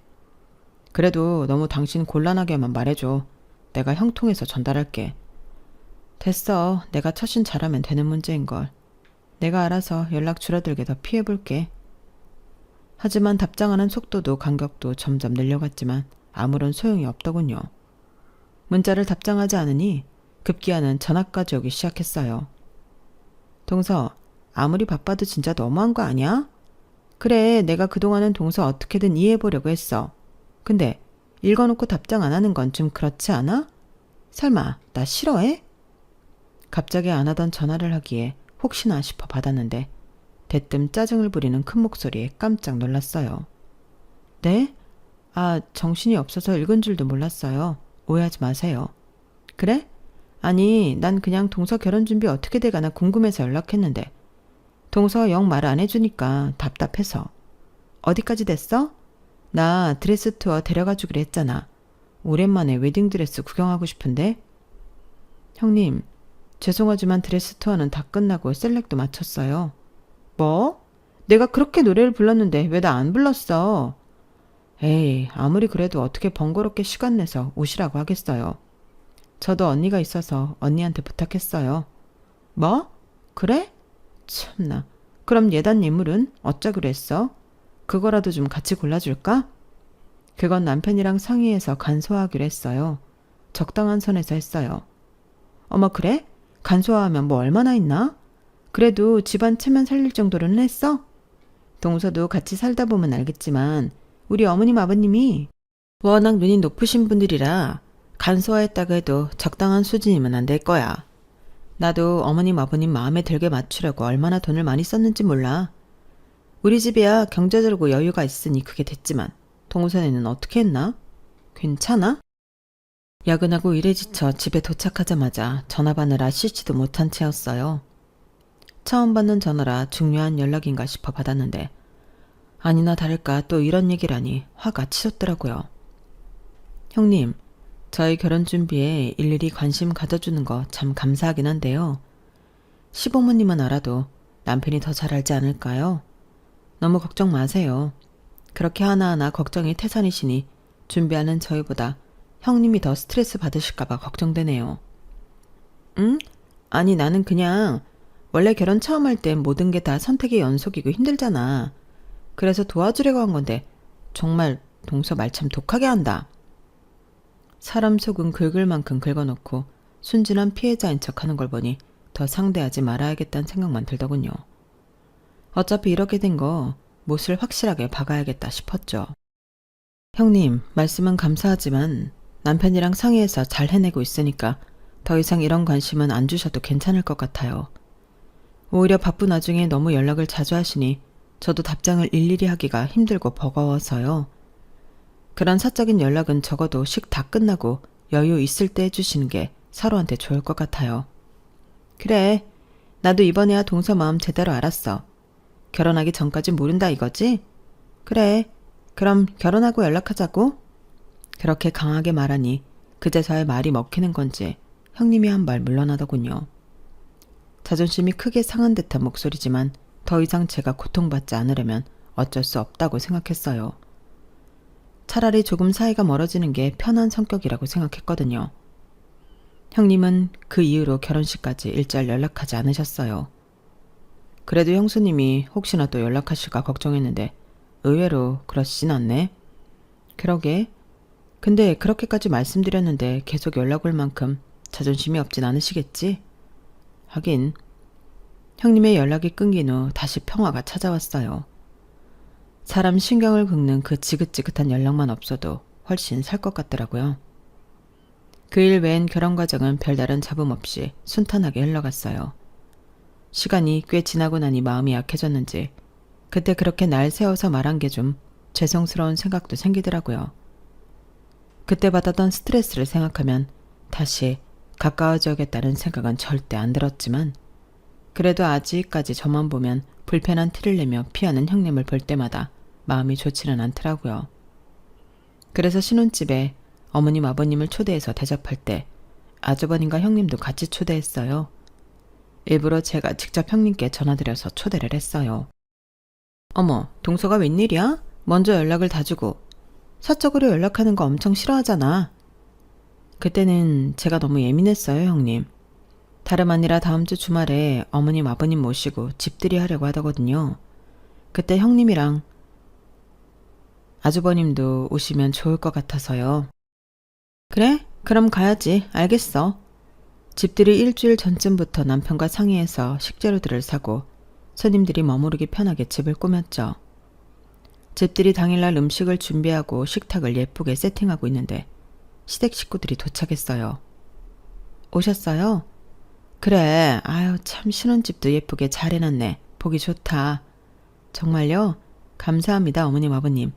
그래도 너무 당신 곤란하게만 말해줘. 내가 형 통해서 전달할게. 됐어. 내가 처신 잘하면 되는 문제인걸. 내가 알아서 연락 줄어들게 더 피해볼게. 하지만 답장하는 속도도 간격도 점점 늘려갔지만 아무런 소용이 없더군요. 문자를 답장하지 않으니 급기야는 전화까지 오기 시작했어요. 동서, 아무리 바빠도 진짜 너무한 거 아니야? 그래, 내가 그동안은 동서 어떻게든 이해해보려고 했어. 근데 읽어놓고 답장 안 하는 건 좀 그렇지 않아? 설마 나 싫어해? 갑자기 안 하던 전화를 하기에 혹시나 싶어 받았는데 대뜸 짜증을 부리는 큰 목소리에 깜짝 놀랐어요. 네? 아, 정신이 없어서 읽은 줄도 몰랐어요. 오해하지 마세요. 그래? 아니, 난 그냥 동서 결혼 준비 어떻게 돼가나 궁금해서 연락했는데 동서가 영 말 안 해주니까 답답해서. 어디까지 됐어? 나 드레스 투어 데려가 주기로 했잖아. 오랜만에 웨딩드레스 구경하고 싶은데. 형님, 죄송하지만 드레스 투어는 다 끝나고 셀렉도 마쳤어요. 뭐? 내가 그렇게 노래를 불렀는데 왜 나 안 불렀어? 에이, 아무리 그래도 어떻게 번거롭게 시간 내서 오시라고 하겠어요. 저도 언니가 있어서 언니한테 부탁했어요. 뭐? 그래? 참나. 그럼 예단 예물은 어쩌기로 했어? 그거라도 좀 같이 골라줄까? 그건 남편이랑 상의해서 간소화하기로 했어요. 적당한 선에서 했어요. 어머, 그래? 간소화하면 뭐 얼마나 있나? 그래도 집안 체면 살릴 정도로는 했어? 동서도 같이 살다 보면 알겠지만 우리 어머님 아버님이 워낙 눈이 높으신 분들이라 간소화했다고 해도 적당한 수준이면 안 될 거야. 나도 어머님 아버님 마음에 들게 맞추려고 얼마나 돈을 많이 썼는지 몰라. 우리 집이야 경제적으로 여유가 있으니 그게 됐지만 동선에는 어떻게 했나? 괜찮아? 야근하고 일에 지쳐 집에 도착하자마자 전화 받느라 씻지도 못한 채였어요. 처음 받는 전화라 중요한 연락인가 싶어 받았는데 아니나 다를까 또 이런 얘기라니 화가 치솟더라고요. 형님, 저희 결혼 준비에 일일이 관심 가져주는 거 참 감사하긴 한데요. 시부모님은 알아도 남편이 더 잘 알지 않을까요? 너무 걱정 마세요. 그렇게 하나하나 걱정이 태산이시니 준비하는 저희보다 형님이 더 스트레스 받으실까봐 걱정되네요. 응? 아니 나는 그냥 원래 결혼 처음 할 땐 모든 게 다 선택의 연속이고 힘들잖아. 그래서 도와주려고 한 건데 정말 동서 말 참 독하게 한다. 사람 속은 긁을 만큼 긁어놓고 순진한 피해자인 척하는 걸 보니 더 상대하지 말아야겠다는 생각만 들더군요. 어차피 이렇게 된 거 못을 확실하게 박아야겠다 싶었죠. 형님, 말씀은 감사하지만 남편이랑 상의해서 잘 해내고 있으니까 더 이상 이런 관심은 안 주셔도 괜찮을 것 같아요. 오히려 바쁜 와중에 너무 연락을 자주 하시니 저도 답장을 일일이 하기가 힘들고 버거워서요. 그런 사적인 연락은 적어도 식 다 끝나고 여유 있을 때 해주시는 게 서로한테 좋을 것 같아요. 그래, 나도 이번에야 동서 마음 제대로 알았어. 결혼하기 전까지 모른다 이거지? 그래, 그럼 결혼하고 연락하자고? 그렇게 강하게 말하니 그제서야 말이 먹히는 건지 형님이 한 발 물러나더군요. 자존심이 크게 상한 듯한 목소리지만 더 이상 제가 고통받지 않으려면 어쩔 수 없다고 생각했어요. 차라리 조금 사이가 멀어지는 게 편한 성격이라고 생각했거든요. 형님은 그 이후로 결혼식까지 일절 연락하지 않으셨어요. 그래도 형수님이 혹시나 또 연락하실까 걱정했는데 의외로 그러시진 않네. 그러게. 근데 그렇게까지 말씀드렸는데 계속 연락 올 만큼 자존심이 없진 않으시겠지? 하긴 형님의 연락이 끊긴 후 다시 평화가 찾아왔어요. 사람 신경을 긁는 그 지긋지긋한 연락만 없어도 훨씬 살 것 같더라고요. 그 일 외엔 결혼 과정은 별다른 잡음 없이 순탄하게 흘러갔어요. 시간이 꽤 지나고 나니 마음이 약해졌는지 그때 그렇게 날 세워서 말한 게 좀 죄송스러운 생각도 생기더라고요. 그때 받았던 스트레스를 생각하면 다시 가까워져야겠다는 생각은 절대 안 들었지만 그래도 아직까지 저만 보면 불편한 티를 내며 피하는 형님을 볼 때마다 마음이 좋지는 않더라고요. 그래서 신혼집에 어머님 아버님을 초대해서 대접할 때 아주버님과 형님도 같이 초대했어요. 일부러 제가 직접 형님께 전화드려서 초대를 했어요. 어머, 동서가 웬일이야? 먼저 연락을 다 주고. 사적으로 연락하는 거 엄청 싫어하잖아. 그때는 제가 너무 예민했어요, 형님. 다름 아니라 다음 주 주말에 어머님 아버님 모시고 집들이 하려고 하더거든요. 그때 형님이랑 아주버님도 오시면 좋을 것 같아서요. 그래? 그럼 가야지. 알겠어. 집들이 일주일 전쯤부터 남편과 상의해서 식재료들을 사고 손님들이 머무르기 편하게 집을 꾸몄죠. 집들이 당일날 음식을 준비하고 식탁을 예쁘게 세팅하고 있는데 시댁 식구들이 도착했어요. 오셨어요? 그래, 아유 참 신혼집도 예쁘게 잘 해놨네. 보기 좋다. 정말요? 감사합니다 어머님 아버님.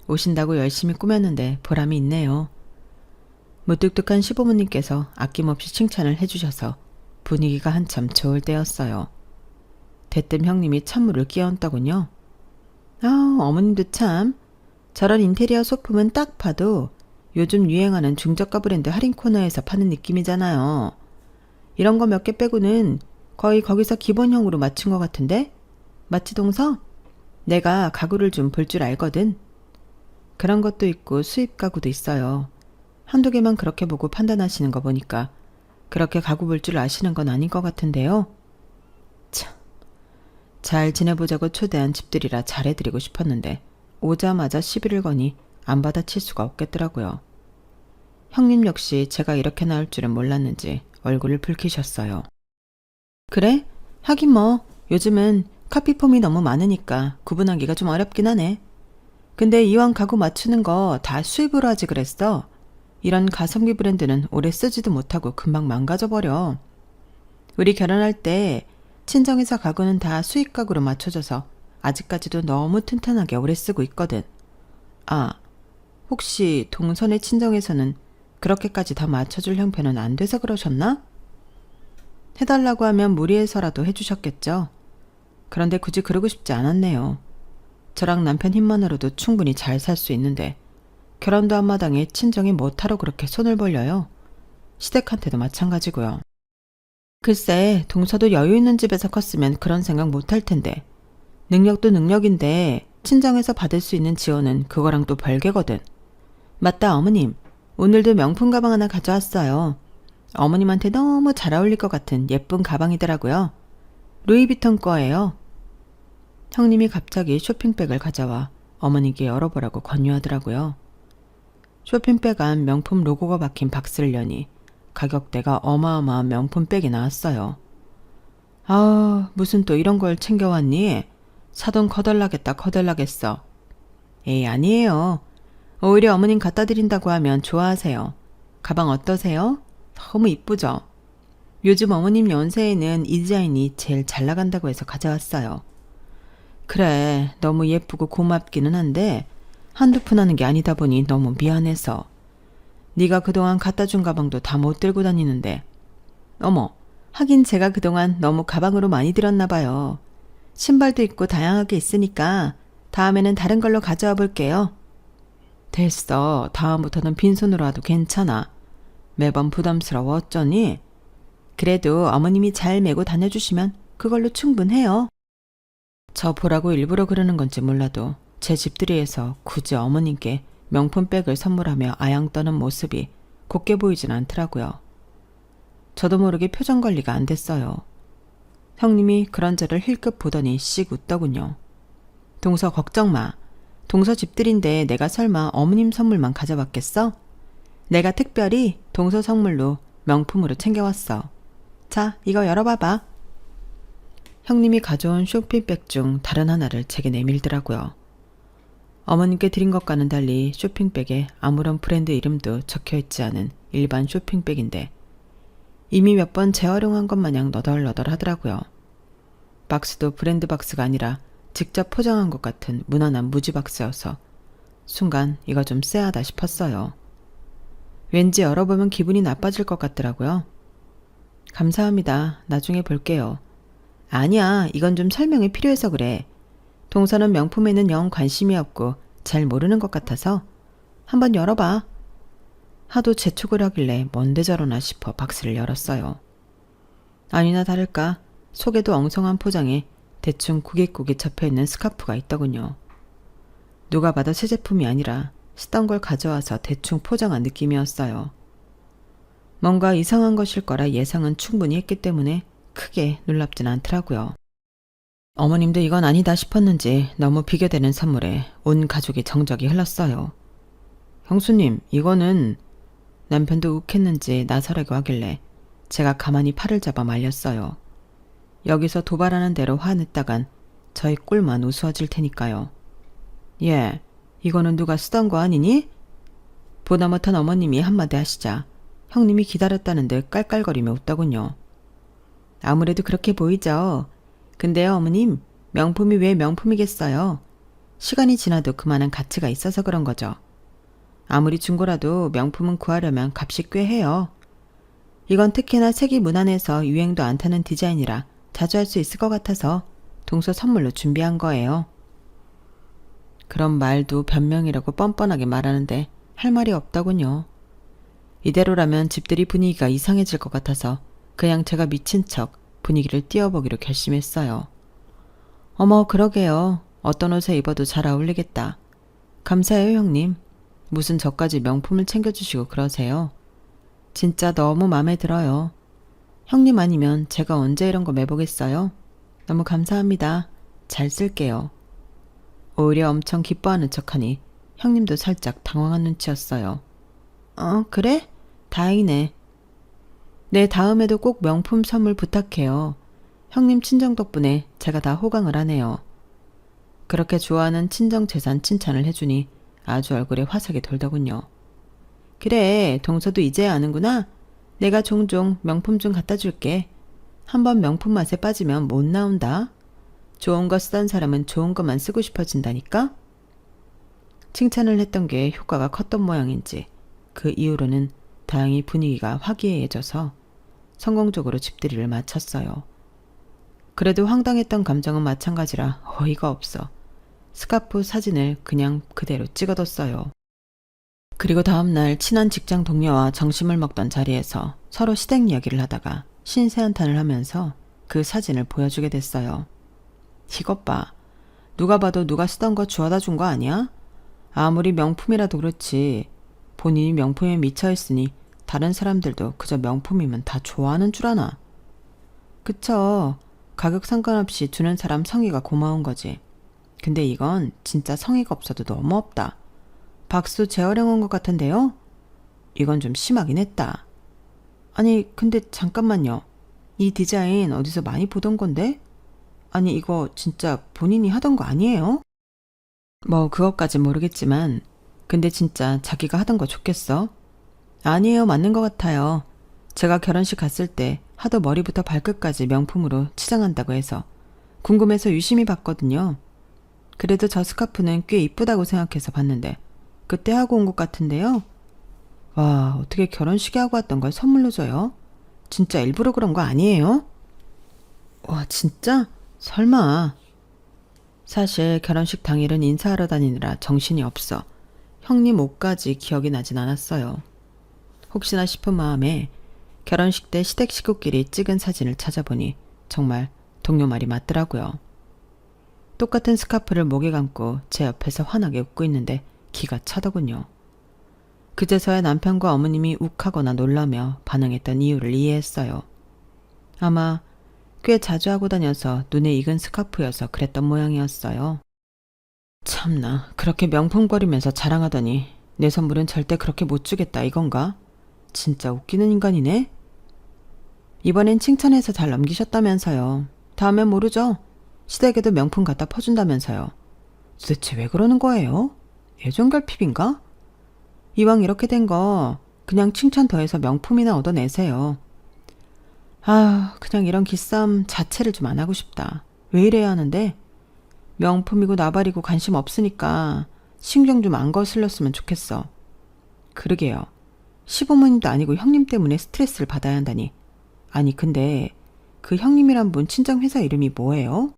오신다고 열심히 꾸몄는데 보람이 있네요. 무뚝뚝한 시부모님께서 아낌없이 칭찬을 해주셔서 분위기가 한참 좋을 때였어요. 대뜸 형님이 찬물을 끼얹더군요. 어머님도 참. 저런 인테리어 소품은 딱 봐도 요즘 유행하는 중저가 브랜드 할인 코너에서 파는 느낌이잖아요. 이런 거 몇 개 빼고는 거의 거기서 기본형으로 맞춘 것 같은데? 맞지 동서? 내가 가구를 좀 볼 줄 알거든. 그런 것도 있고 수입 가구도 있어요. 한두 개만 그렇게 보고 판단하시는 거 보니까 그렇게 가구 볼 줄 아시는 건 아닌 것 같은데요. 참, 잘 지내보자고 초대한 집들이라 잘해드리고 싶었는데 오자마자 시비를 거니 안 받아칠 수가 없겠더라고요. 형님 역시 제가 이렇게 나올 줄은 몰랐는지 얼굴을 붉히셨어요. 그래? 하긴 뭐 요즘은 카피폼이 너무 많으니까 구분하기가 좀 어렵긴 하네. 근데 이왕 가구 맞추는 거 다 수입으로 하지 그랬어. 이런 가성비 브랜드는 오래 쓰지도 못하고 금방 망가져버려. 우리 결혼할 때 친정에서 가구는 다 수입 가구로 맞춰줘서 아직까지도 너무 튼튼하게 오래 쓰고 있거든. 아, 혹시 동선의 친정에서는 그렇게까지 다 맞춰줄 형편은 안 돼서 그러셨나? 해달라고 하면 무리해서라도 해주셨겠죠. 그런데 굳이 그러고 싶지 않았네요. 저랑 남편 힘만으로도 충분히 잘 살 수 있는데 결혼도 한마당에 친정이 못하러 그렇게 손을 벌려요. 시댁한테도 마찬가지고요. 글쎄 동서도 여유 있는 집에서 컸으면 그런 생각 못할 텐데 능력도 능력인데 친정에서 받을 수 있는 지원은 그거랑 또 별개거든. 맞다 어머님. 오늘도 명품 가방 하나 가져왔어요. 어머님한테 너무 잘 어울릴 것 같은 예쁜 가방이더라고요. 루이비통 거예요. 형님이 갑자기 쇼핑백을 가져와 어머니께 열어보라고 권유하더라고요. 쇼핑백 안 명품 로고가 박힌 박스를 여니 가격대가 어마어마한 명품백이 나왔어요. 아, 무슨 또 이런 걸 챙겨왔니? 사돈 거덜나겠어. 에이, 아니에요. 오히려 어머님 갖다 드린다고 하면 좋아하세요. 가방 어떠세요? 너무 이쁘죠? 요즘 어머님 연세에는 이 디자인이 제일 잘 나간다고 해서 가져왔어요. 그래, 너무 예쁘고 고맙기는 한데 한두 푼 하는 게 아니다 보니 너무 미안해서. 네가 그동안 갖다 준 가방도 다 못 들고 다니는데. 어머, 하긴 제가 그동안 너무 가방으로 많이 들었나 봐요. 신발도 있고 다양하게 있으니까 다음에는 다른 걸로 가져와 볼게요. 됐어. 다음부터는 빈손으로 와도 괜찮아. 매번 부담스러워 어쩌니? 그래도 어머님이 잘 메고 다녀주시면 그걸로 충분해요. 저 보라고 일부러 그러는 건지 몰라도 제 집들이에서 굳이 어머님께 명품백을 선물하며 아양 떠는 모습이 곱게 보이진 않더라고요. 저도 모르게 표정 관리가 안 됐어요. 형님이 그런 저를 힐끗 보더니 씩 웃더군요. 동서 걱정 마. 동서 집들인데 내가 설마 어머님 선물만 가져왔겠어? 내가 특별히 동서 선물로 명품으로 챙겨왔어. 자, 이거 열어봐봐. 형님이 가져온 쇼핑백 중 다른 하나를 제게 내밀더라고요. 어머님께 드린 것과는 달리 쇼핑백에 아무런 브랜드 이름도 적혀있지 않은 일반 쇼핑백인데 이미 몇 번 재활용한 것 마냥 너덜너덜 하더라고요. 박스도 브랜드 박스가 아니라 직접 포장한 것 같은 무난한 무지 박스여서 순간 이거 좀 쎄하다 싶었어요. 왠지 열어보면 기분이 나빠질 것 같더라고요. 감사합니다. 나중에 볼게요. 아니야, 이건 좀 설명이 필요해서 그래. 동서는 명품에는 영 관심이 없고 잘 모르는 것 같아서 한번 열어봐. 하도 재촉을 하길래 뭔데 저러나 싶어 박스를 열었어요. 아니나 다를까 속에도 엉성한 포장에 대충 구깃구깃 접혀있는 스카프가 있더군요. 누가 봐도 새 제품이 아니라 쓰던 걸 가져와서 대충 포장한 느낌이었어요. 뭔가 이상한 것일 거라 예상은 충분히 했기 때문에 크게 놀랍진 않더라고요. 어머님도 이건 아니다 싶었는지 너무 비교되는 선물에 온 가족이 정적이 흘렀어요. 형수님, 이거는 남편도 욱했는지 나서라고 하길래 제가 가만히 팔을 잡아 말렸어요. 여기서 도발하는 대로 화냈다간 저희 꼴만 우스워질 테니까요. 예, 이거는 누가 쓰던 거 아니니? 보다 못한 어머님이 한마디 하시자 형님이 기다렸다는 듯 깔깔거리며 웃더군요. 아무래도 그렇게 보이죠. 근데요 어머님, 명품이 왜 명품이겠어요? 시간이 지나도 그만한 가치가 있어서 그런 거죠. 아무리 중고라도 명품은 구하려면 값이 꽤 해요. 이건 특히나 색이 무난해서 유행도 안 타는 디자인이라 자주 할 수 있을 것 같아서 동서 선물로 준비한 거예요. 그런 말도 변명이라고 뻔뻔하게 말하는데 할 말이 없더군요. 이대로라면 집들이 분위기가 이상해질 것 같아서 그냥 제가 미친 척 분위기를 띄워보기로 결심했어요. 어머, 그러게요. 어떤 옷에 입어도 잘 어울리겠다. 감사해요, 형님. 무슨 저까지 명품을 챙겨주시고 그러세요. 진짜 너무 마음에 들어요. 형님 아니면 제가 언제 이런 거 매보겠어요? 너무 감사합니다. 잘 쓸게요. 오히려 엄청 기뻐하는 척하니 형님도 살짝 당황한 눈치였어요. 그래? 다행이네. 네, 다음에도 꼭 명품 선물 부탁해요. 형님 친정 덕분에 제가 다 호강을 하네요. 그렇게 좋아하는 친정 재산 칭찬을 해주니 아주 얼굴에 화색이 돌더군요. 그래, 동서도 이제야 아는구나. 내가 종종 명품 좀 갖다 줄게. 한번 명품 맛에 빠지면 못 나온다. 좋은 거 쓰던 사람은 좋은 것만 쓰고 싶어진다니까? 칭찬을 했던 게 효과가 컸던 모양인지 그 이후로는 다행히 분위기가 화기애애져서 성공적으로 집들이를 마쳤어요. 그래도 황당했던 감정은 마찬가지라 어이가 없어 스카프 사진을 그냥 그대로 찍어뒀어요. 그리고 다음날 친한 직장 동료와 점심을 먹던 자리에서 서로 시댁 이야기를 하다가 신세한탄을 하면서 그 사진을 보여주게 됐어요. 이것 봐. 누가 봐도 누가 쓰던 거 주워다 준 거 아니야? 아무리 명품이라도 그렇지. 본인이 명품에 미쳐있으니 다른 사람들도 그저 명품이면 다 좋아하는 줄 아나. 그쵸. 가격 상관없이 주는 사람 성의가 고마운 거지. 근데 이건 진짜 성의가 없어도 너무 없다. 박수 재활용한 것 같은데요? 이건 좀 심하긴 했다. 아니 근데 잠깐만요. 이 디자인 어디서 많이 보던 건데? 아니 이거 진짜 본인이 하던 거 아니에요? 뭐 그것까진 모르겠지만 근데 진짜 자기가 하던 거 좋겠어? 아니에요, 맞는 것 같아요. 제가 결혼식 갔을 때 하도 머리부터 발끝까지 명품으로 치장한다고 해서 궁금해서 유심히 봤거든요. 그래도 저 스카프는 꽤 이쁘다고 생각해서 봤는데 그때 하고 온 것 같은데요. 와, 어떻게 결혼식에 하고 왔던 걸 선물로 줘요? 진짜 일부러 그런 거 아니에요? 와, 진짜? 설마. 사실 결혼식 당일은 인사하러 다니느라 정신이 없어 형님 옷까지 기억이 나진 않았어요. 혹시나 싶은 마음에 결혼식 때 시댁 식구끼리 찍은 사진을 찾아보니 정말 동료 말이 맞더라고요. 똑같은 스카프를 목에 감고 제 옆에서 환하게 웃고 있는데 기가 차더군요. 그제서야 남편과 어머님이 욱하거나 놀라며 반응했던 이유를 이해했어요. 아마 꽤 자주 하고 다녀서 눈에 익은 스카프여서 그랬던 모양이었어요. 참나, 그렇게 명품거리면서 자랑하더니 내 선물은 절대 그렇게 못 주겠다 이건가? 진짜 웃기는 인간이네? 이번엔 칭찬해서 잘 넘기셨다면서요. 다음엔 모르죠? 시댁에도 명품 갖다 퍼준다면서요. 도대체 왜 그러는 거예요? 애정결핍인가? 이왕 이렇게 된 거 그냥 칭찬 더해서 명품이나 얻어내세요. 아, 그냥 이런 기싸움 자체를 좀 안 하고 싶다. 왜 이래야 하는데? 명품이고 나발이고 관심 없으니까 신경 좀 안 거슬렸으면 좋겠어. 그러게요. 시부모님도 아니고 형님 때문에 스트레스를 받아야 한다니. 아니 근데 그 형님이란 분 친정 회사 이름이 뭐예요?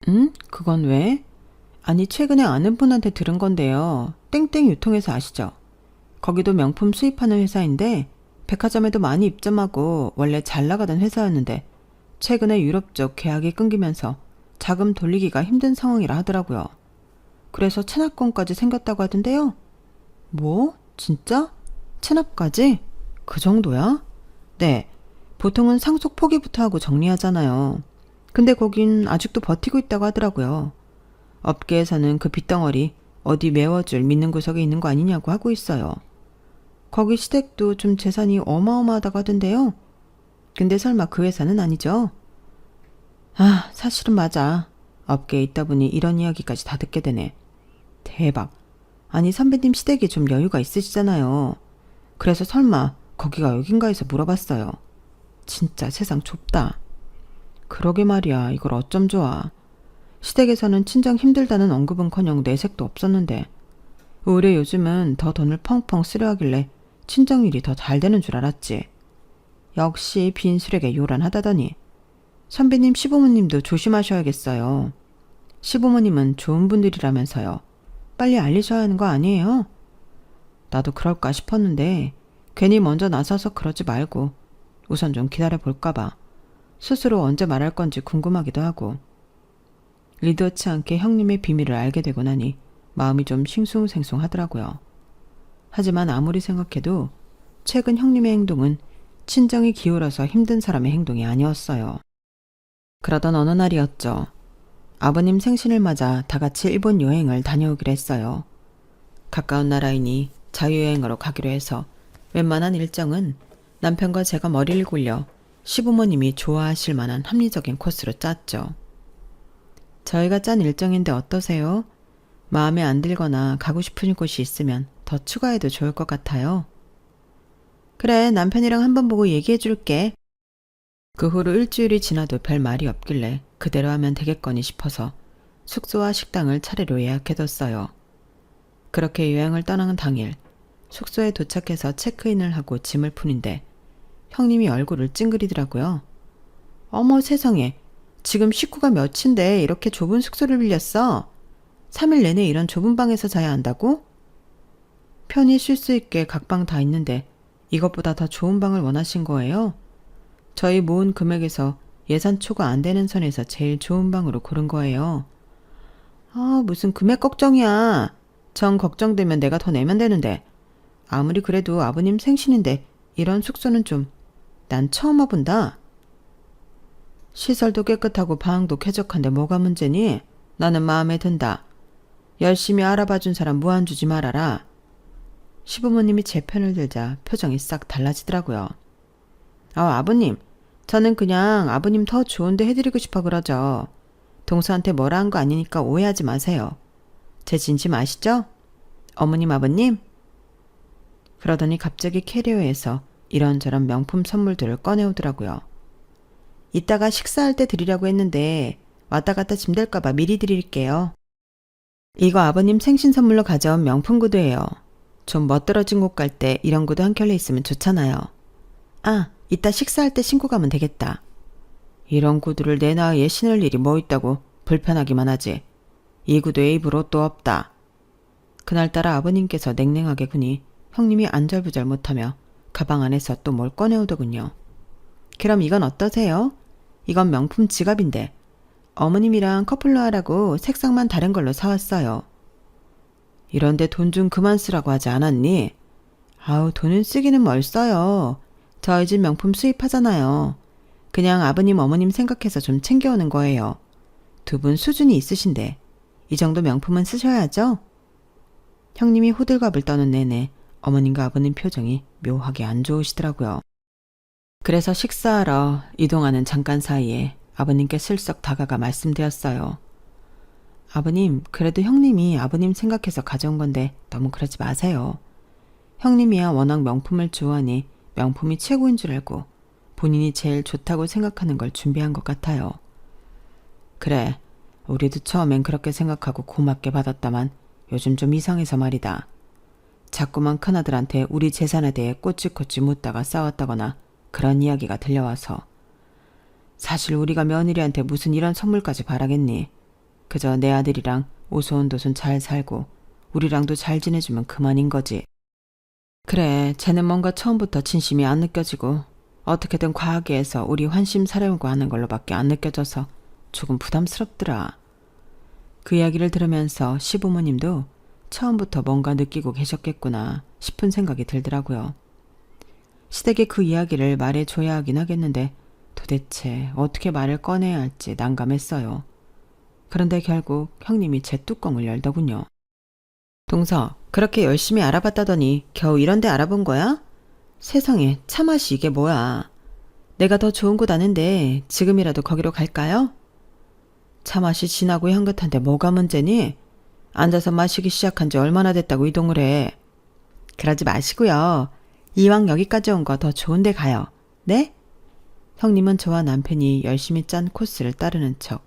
응? 그건 왜? 아니, 최근에 아는 분한테 들은 건데요. 땡땡 유통회사 아시죠? 거기도 명품 수입하는 회사인데 백화점에도 많이 입점하고 원래 잘 나가던 회사였는데 최근에 유럽 쪽 계약이 끊기면서 자금 돌리기가 힘든 상황이라 하더라고요. 그래서 체납권까지 생겼다고 하던데요. 뭐? 진짜? 체납까지? 그 정도야? 네. 보통은 상속 포기부터 하고 정리하잖아요. 근데 거긴 아직도 버티고 있다고 하더라고요. 업계에서는 그 빚덩어리 어디 메워줄 믿는 구석에 있는 거 아니냐고 하고 있어요. 거기 시댁도 좀 재산이 어마어마하다고 하던데요. 근데 설마 그 회사는 아니죠? 아, 사실은 맞아. 업계에 있다 보니 이런 이야기까지 다 듣게 되네. 대박. 아니, 선배님 시댁에 좀 여유가 있으시잖아요. 그래서 설마 거기가 여긴가 해서 물어봤어요. 진짜 세상 좁다. 그러게 말이야. 이걸 어쩜 좋아. 시댁에서는 친정 힘들다는 언급은커녕 내색도 없었는데 의뢰 요즘은 더 돈을 펑펑 쓰려 하길래 친정 일이 더 잘 되는 줄 알았지. 역시 빈술에게 요란하다더니. 선배님 시부모님도 조심하셔야겠어요. 시부모님은 좋은 분들이라면서요. 빨리 알리셔야 하는 거 아니에요? 나도 그럴까 싶었는데 괜히 먼저 나서서 그러지 말고 우선 좀 기다려볼까 봐. 스스로 언제 말할 건지 궁금하기도 하고. 의도치 않게 형님의 비밀을 알게 되고 나니 마음이 좀 싱숭생숭하더라고요. 하지만 아무리 생각해도 최근 형님의 행동은 친정이 기울어서 힘든 사람의 행동이 아니었어요. 그러던 어느 날이었죠. 아버님 생신을 맞아 다 같이 일본 여행을 다녀오기로 했어요. 가까운 나라이니 자유여행으로 가기로 해서 웬만한 일정은 남편과 제가 머리를 굴려 시부모님이 좋아하실 만한 합리적인 코스로 짰죠. 저희가 짠 일정인데 어떠세요? 마음에 안 들거나 가고 싶은 곳이 있으면 더 추가해도 좋을 것 같아요. 그래, 남편이랑 한번 보고 얘기해 줄게. 그 후로 일주일이 지나도 별 말이 없길래 그대로 하면 되겠거니 싶어서 숙소와 식당을 차례로 예약해뒀어요. 그렇게 여행을 떠나는 당일 숙소에 도착해서 체크인을 하고 짐을 푸는데 형님이 얼굴을 찡그리더라고요. 어머 세상에, 지금 식구가 몇인데 이렇게 좁은 숙소를 빌렸어? 3일 내내 이런 좁은 방에서 자야 한다고? 편히 쉴 수 있게 각 방 다 있는데 이것보다 더 좋은 방을 원하신 거예요? 저희 모은 금액에서 예산 초과 안 되는 선에서 제일 좋은 방으로 고른 거예요. 아, 무슨 금액 걱정이야. 정 걱정되면 내가 더 내면 되는데. 아무리 그래도 아버님 생신인데 이런 숙소는 좀 난 처음 와본다. 시설도 깨끗하고 방도 쾌적한데 뭐가 문제니? 나는 마음에 든다. 열심히 알아봐준 사람 무한 주지 말아라. 시부모님이 제 편을 들자 표정이 싹 달라지더라고요. 아버님, 저는 그냥 아버님 더 좋은데 해드리고 싶어 그러죠. 동서한테 뭐라 한 거 아니니까 오해하지 마세요. 제 진심 아시죠? 어머님, 아버님? 그러더니 갑자기 캐리어에서 이런저런 명품 선물들을 꺼내오더라고요. 이따가 식사할 때 드리려고 했는데 왔다 갔다 짐 될까 봐 미리 드릴게요. 이거 아버님 생신 선물로 가져온 명품 구두예요. 좀 멋들어진 곳 갈 때 이런 구두 한 켤레 있으면 좋잖아요. 아, 이따 식사할 때 신고 가면 되겠다. 이런 구두를 내 나이에 신을 일이 뭐 있다고 불편하기만 하지. 이 구두에 입을 옷도 없다. 그날따라 아버님께서 냉랭하게 구니 형님이 안절부절 못하며 가방 안에서 또 뭘 꺼내오더군요. 그럼 이건 어떠세요? 이건 명품 지갑인데 어머님이랑 커플로 하라고 색상만 다른 걸로 사왔어요. 이런데 돈 좀 그만 쓰라고 하지 않았니? 아우, 돈은 쓰기는 뭘 써요. 저희 집 명품 수입하잖아요. 그냥 아버님 어머님 생각해서 좀 챙겨오는 거예요. 두 분 수준이 있으신데 이 정도 명품은 쓰셔야죠? 형님이 호들갑을 떠는 내내 어머님과 아버님 표정이 묘하게 안 좋으시더라고요. 그래서 식사하러 이동하는 잠깐 사이에 아버님께 슬쩍 다가가 말씀드렸어요. 아버님, 그래도 형님이 아버님 생각해서 가져온 건데 너무 그러지 마세요. 형님이야 워낙 명품을 좋아하니 명품이 최고인 줄 알고 본인이 제일 좋다고 생각하는 걸 준비한 것 같아요. 그래, 우리도 처음엔 그렇게 생각하고 고맙게 받았다만 요즘 좀 이상해서 말이다. 자꾸만 큰아들한테 우리 재산에 대해 꼬치꼬치 묻다가 싸웠다거나 그런 이야기가 들려와서 사실 우리가 며느리한테 무슨 이런 선물까지 바라겠니? 그저 내 아들이랑 오손도손 잘 살고 우리랑도 잘 지내주면 그만인 거지. 그래, 쟤는 뭔가 처음부터 진심이 안 느껴지고 어떻게든 과하게 해서 우리 환심 사려고 하는 걸로밖에 안 느껴져서 조금 부담스럽더라. 그 이야기를 들으면서 시부모님도 처음부터 뭔가 느끼고 계셨겠구나 싶은 생각이 들더라고요. 시댁에 그 이야기를 말해줘야 하긴 하겠는데 도대체 어떻게 말을 꺼내야 할지 난감했어요. 그런데 결국 형님이 제 뚜껑을 열더군요. 동서, 그렇게 열심히 알아봤다더니 겨우 이런 데 알아본 거야? 세상에, 차 맛이 이게 뭐야. 내가 더 좋은 곳 아는데 지금이라도 거기로 갈까요? 차 맛이 진하고 향긋한데 뭐가 문제니? 앉아서 마시기 시작한 지 얼마나 됐다고 이동을 해. 그러지 마시고요. 이왕 여기까지 온 거 더 좋은 데 가요. 네? 형님은 저와 남편이 열심히 짠 코스를 따르는 척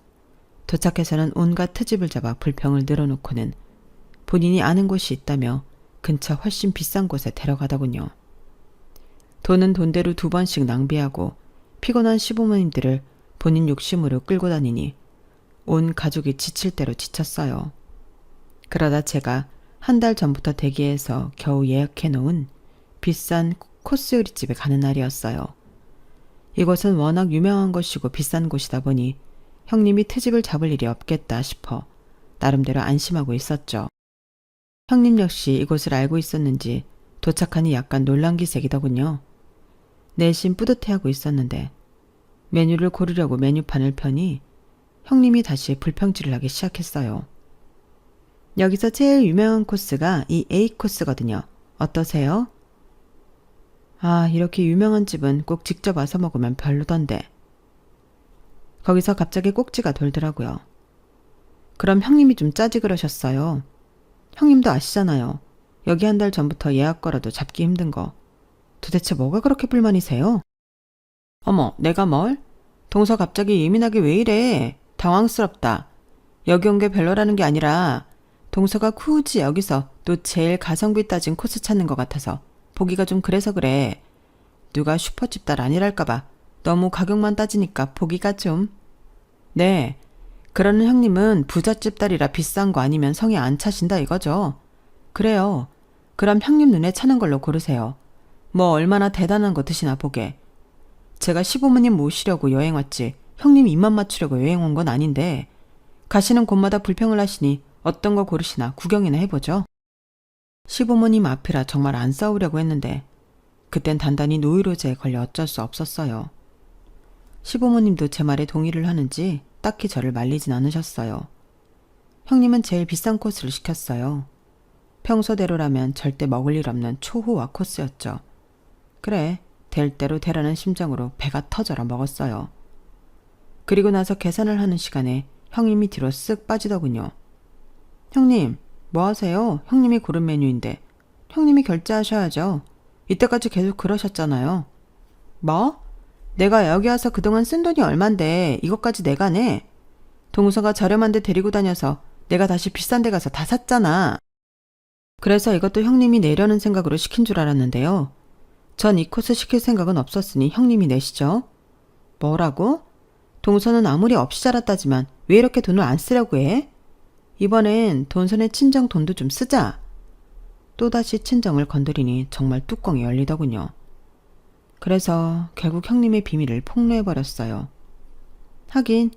도착해서는 온갖 트집을 잡아 불평을 늘어놓고는 본인이 아는 곳이 있다며 근처 훨씬 비싼 곳에 데려가더군요. 돈은 돈대로 2번씩 낭비하고 피곤한 시부모님들을 본인 욕심으로 끌고 다니니 온 가족이 지칠 대로 지쳤어요. 그러다 제가 한 달 전부터 대기해서 겨우 예약해 놓은 비싼 코스 요리집에 가는 날이었어요. 이곳은 워낙 유명한 곳이고 비싼 곳이다 보니 형님이 트집을 잡을 일이 없겠다 싶어 나름대로 안심하고 있었죠. 형님 역시 이곳을 알고 있었는지 도착하니 약간 놀란기색이더군요. 내심 뿌듯해하고 있었는데 메뉴를 고르려고 메뉴판을 펴니 형님이 다시 불평질을 하기 시작했어요. 여기서 제일 유명한 코스가 이 A 코스거든요. 어떠세요? 아, 이렇게 유명한 집은 꼭 직접 와서 먹으면 별로던데. 거기서 갑자기 꼭지가 돌더라고요. 그럼 형님이 좀 짜지 그러셨어요. 형님도 아시잖아요. 여기 한 달 전부터 예약 거라도 잡기 힘든 거. 도대체 뭐가 그렇게 불만이세요? 어머, 내가 뭘? 동서 갑자기 예민하게 왜 이래? 당황스럽다. 여기 온 게 별로라는 게 아니라 동서가 굳이 여기서 또 제일 가성비 따진 코스 찾는 것 같아서 보기가 좀 그래서 그래. 누가 슈퍼집 딸 아니랄까봐 너무 가격만 따지니까 보기가 좀. 네, 그러는 형님은 부잣집 딸이라 비싼 거 아니면 성에 안 차신다 이거죠. 그래요. 그럼 형님 눈에 차는 걸로 고르세요. 뭐 얼마나 대단한 거 드시나 보게. 제가 시부모님 모시려고 여행 왔지 형님 입맛 맞추려고 여행 온 건 아닌데 가시는 곳마다 불평을 하시니 어떤 거 고르시나 구경이나 해보죠. 시부모님 앞이라 정말 안 싸우려고 했는데 그땐 단단히 노이로제에 걸려 어쩔 수 없었어요. 시부모님도 제 말에 동의를 하는지 딱히 저를 말리진 않으셨어요. 형님은 제일 비싼 코스를 시켰어요. 평소대로라면 절대 먹을 일 없는 초호화 코스였죠. 그래, 될 대로 되라는 심정으로 배가 터져라 먹었어요. 그리고 나서 계산을 하는 시간에 형님이 뒤로 쓱 빠지더군요. 형님, 뭐 하세요? 형님이 고른 메뉴인데. 형님이 결제하셔야죠. 이때까지 계속 그러셨잖아요. 뭐? 내가 여기 와서 그동안 쓴 돈이 얼만데 이것까지 내가 내? 동서가 저렴한 데 데리고 다녀서 내가 다시 비싼 데 가서 다 샀잖아. 그래서 이것도 형님이 내려는 생각으로 시킨 줄 알았는데요. 전 이 코스 시킬 생각은 없었으니 형님이 내시죠. 뭐라고? 동서는 아무리 없이 자랐다지만 왜 이렇게 돈을 안 쓰려고 해? 이번엔 돈선의 친정 돈도 좀 쓰자. 또다시 친정을 건드리니 정말 뚜껑이 열리더군요. 그래서 결국 형님의 비밀을 폭로해버렸어요. 하긴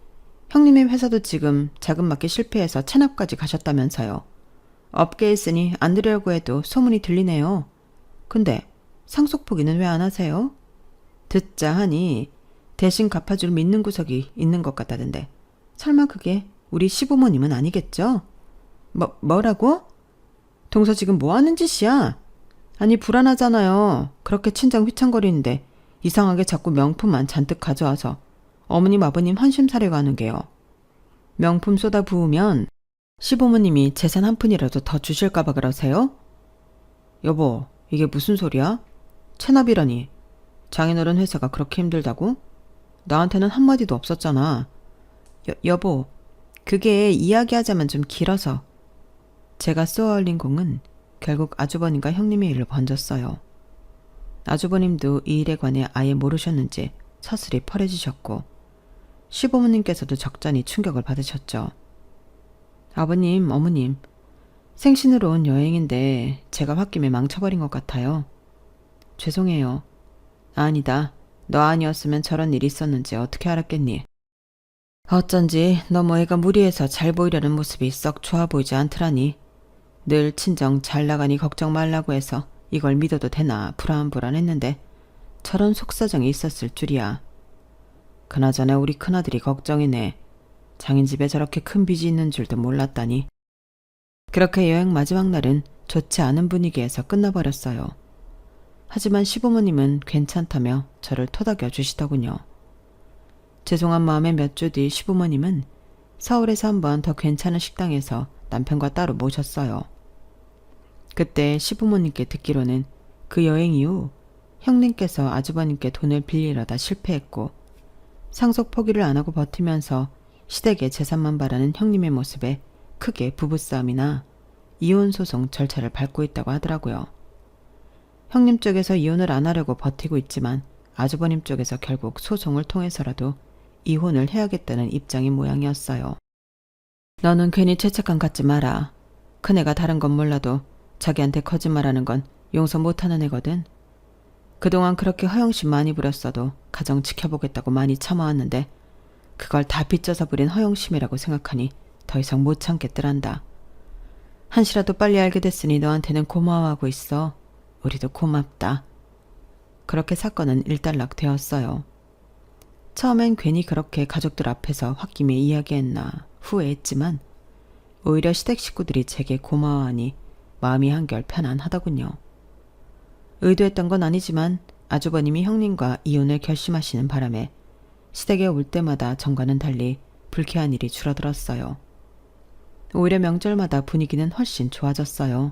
형님의 회사도 지금 자금맞게 실패해서 체납까지 가셨다면서요. 업계에 있으니 안 들으려고 해도 소문이 들리네요. 근데 상속포기는 왜 안 하세요? 듣자 하니 대신 갚아줄 믿는 구석이 있는 것 같다던데 설마 그게 우리 시부모님은 아니겠죠? 뭐라고? 동서 지금 뭐 하는 짓이야? 아니 불안하잖아요. 그렇게 친정 휘청거리는데 이상하게 자꾸 명품만 잔뜩 가져와서 어머님 아버님 한심 사려고 하는 게요. 명품 쏟아 부으면 시부모님이 재산 한 푼이라도 더 주실까봐 그러세요? 여보, 이게 무슨 소리야? 체납이라니. 장인어른 회사가 그렇게 힘들다고? 나한테는 한마디도 없었잖아. 여보, 그게 이야기하자면 좀 길어서. 제가 쏘아 올린 공은 결국 아주버님과 형님의 일로 번졌어요. 아주버님도 이 일에 관해 아예 모르셨는지 서슬이 펄해지셨고 시부모님께서도 적잖이 충격을 받으셨죠. 아버님, 어머님, 생신으로 온 여행인데 제가 홧김에 망쳐버린 것 같아요. 죄송해요. 아니다. 너 아니었으면 저런 일이 있었는지 어떻게 알았겠니? 어쩐지 너무 애가 무리해서 잘 보이려는 모습이 썩 좋아 보이지 않더라니. 늘 친정 잘 나가니 걱정 말라고 해서 이걸 믿어도 되나 불안불안했는데 저런 속사정이 있었을 줄이야. 그나저나 우리 큰아들이 걱정이네. 장인 집에 저렇게 큰 빚이 있는 줄도 몰랐다니. 그렇게 여행 마지막 날은 좋지 않은 분위기에서 끝나버렸어요. 하지만 시부모님은 괜찮다며 저를 토닥여 주시더군요. 죄송한 마음에 몇 주 뒤 시부모님은 서울에서 한 번 더 괜찮은 식당에서 남편과 따로 모셨어요. 그때 시부모님께 듣기로는 그 여행 이후 형님께서 아주버님께 돈을 빌리려다 실패했고 상속 포기를 안 하고 버티면서 시댁의 재산만 바라는 형님의 모습에 크게 부부싸움이나 이혼 소송 절차를 밟고 있다고 하더라고요. 형님 쪽에서 이혼을 안 하려고 버티고 있지만 아주버님 쪽에서 결국 소송을 통해서라도 이혼을 해야겠다는 입장인 모양이었어요. 너는 괜히 죄책감 갖지 마라. 큰애가 다른 건 몰라도 자기한테 거짓말하는 건 용서 못하는 애거든. 그동안 그렇게 허영심 많이 부렸어도 가정 지켜보겠다고 많이 참아왔는데 그걸 다 빚져서 부린 허영심이라고 생각하니 더 이상 못 참겠더란다. 한시라도 빨리 알게 됐으니 너한테는 고마워하고 있어. 우리도 고맙다. 그렇게 사건은 일단락 되었어요. 처음엔 괜히 그렇게 가족들 앞에서 홧김에 이야기했나 후회했지만 오히려 시댁 식구들이 제게 고마워하니 마음이 한결 편안하더군요. 의도했던 건 아니지만 아주버님이 형님과 이혼을 결심하시는 바람에 시댁에 올 때마다 전과는 달리 불쾌한 일이 줄어들었어요. 오히려 명절마다 분위기는 훨씬 좋아졌어요.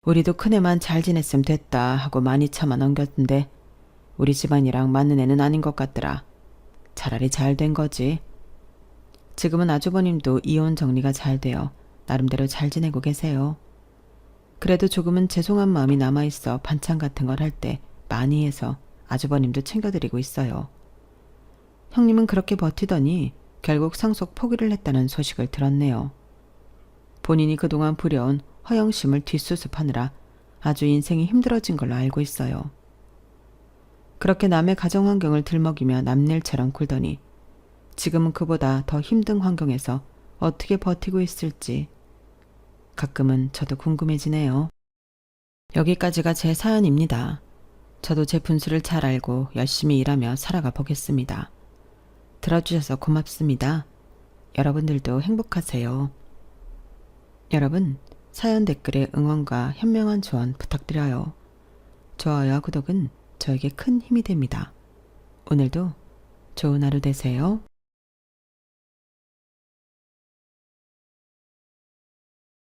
우리도 큰애만 잘 지냈으면 됐다 하고 많이 참아 넘겼는데 우리 집안이랑 맞는 애는 아닌 것 같더라. 차라리 잘 된 거지. 지금은 아주버님도 이혼 정리가 잘 되어 나름대로 잘 지내고 계세요. 그래도 조금은 죄송한 마음이 남아있어 반찬 같은 걸 할 때 많이 해서 아주버님도 챙겨드리고 있어요. 형님은 그렇게 버티더니 결국 상속 포기를 했다는 소식을 들었네요. 본인이 그동안 부려온 허영심을 뒷수습하느라 아주 인생이 힘들어진 걸로 알고 있어요. 그렇게 남의 가정 환경을 들먹이며 남일처럼 굴더니 지금은 그보다 더 힘든 환경에서 어떻게 버티고 있을지 가끔은 저도 궁금해지네요. 여기까지가 제 사연입니다. 저도 제 분수를 잘 알고 열심히 일하며 살아가 보겠습니다. 들어주셔서 고맙습니다. 여러분들도 행복하세요. 여러분, 사연 댓글에 응원과 현명한 조언 부탁드려요. 좋아요와 구독은 저에게 큰 힘이 됩니다. 오늘도 좋은 하루 되세요.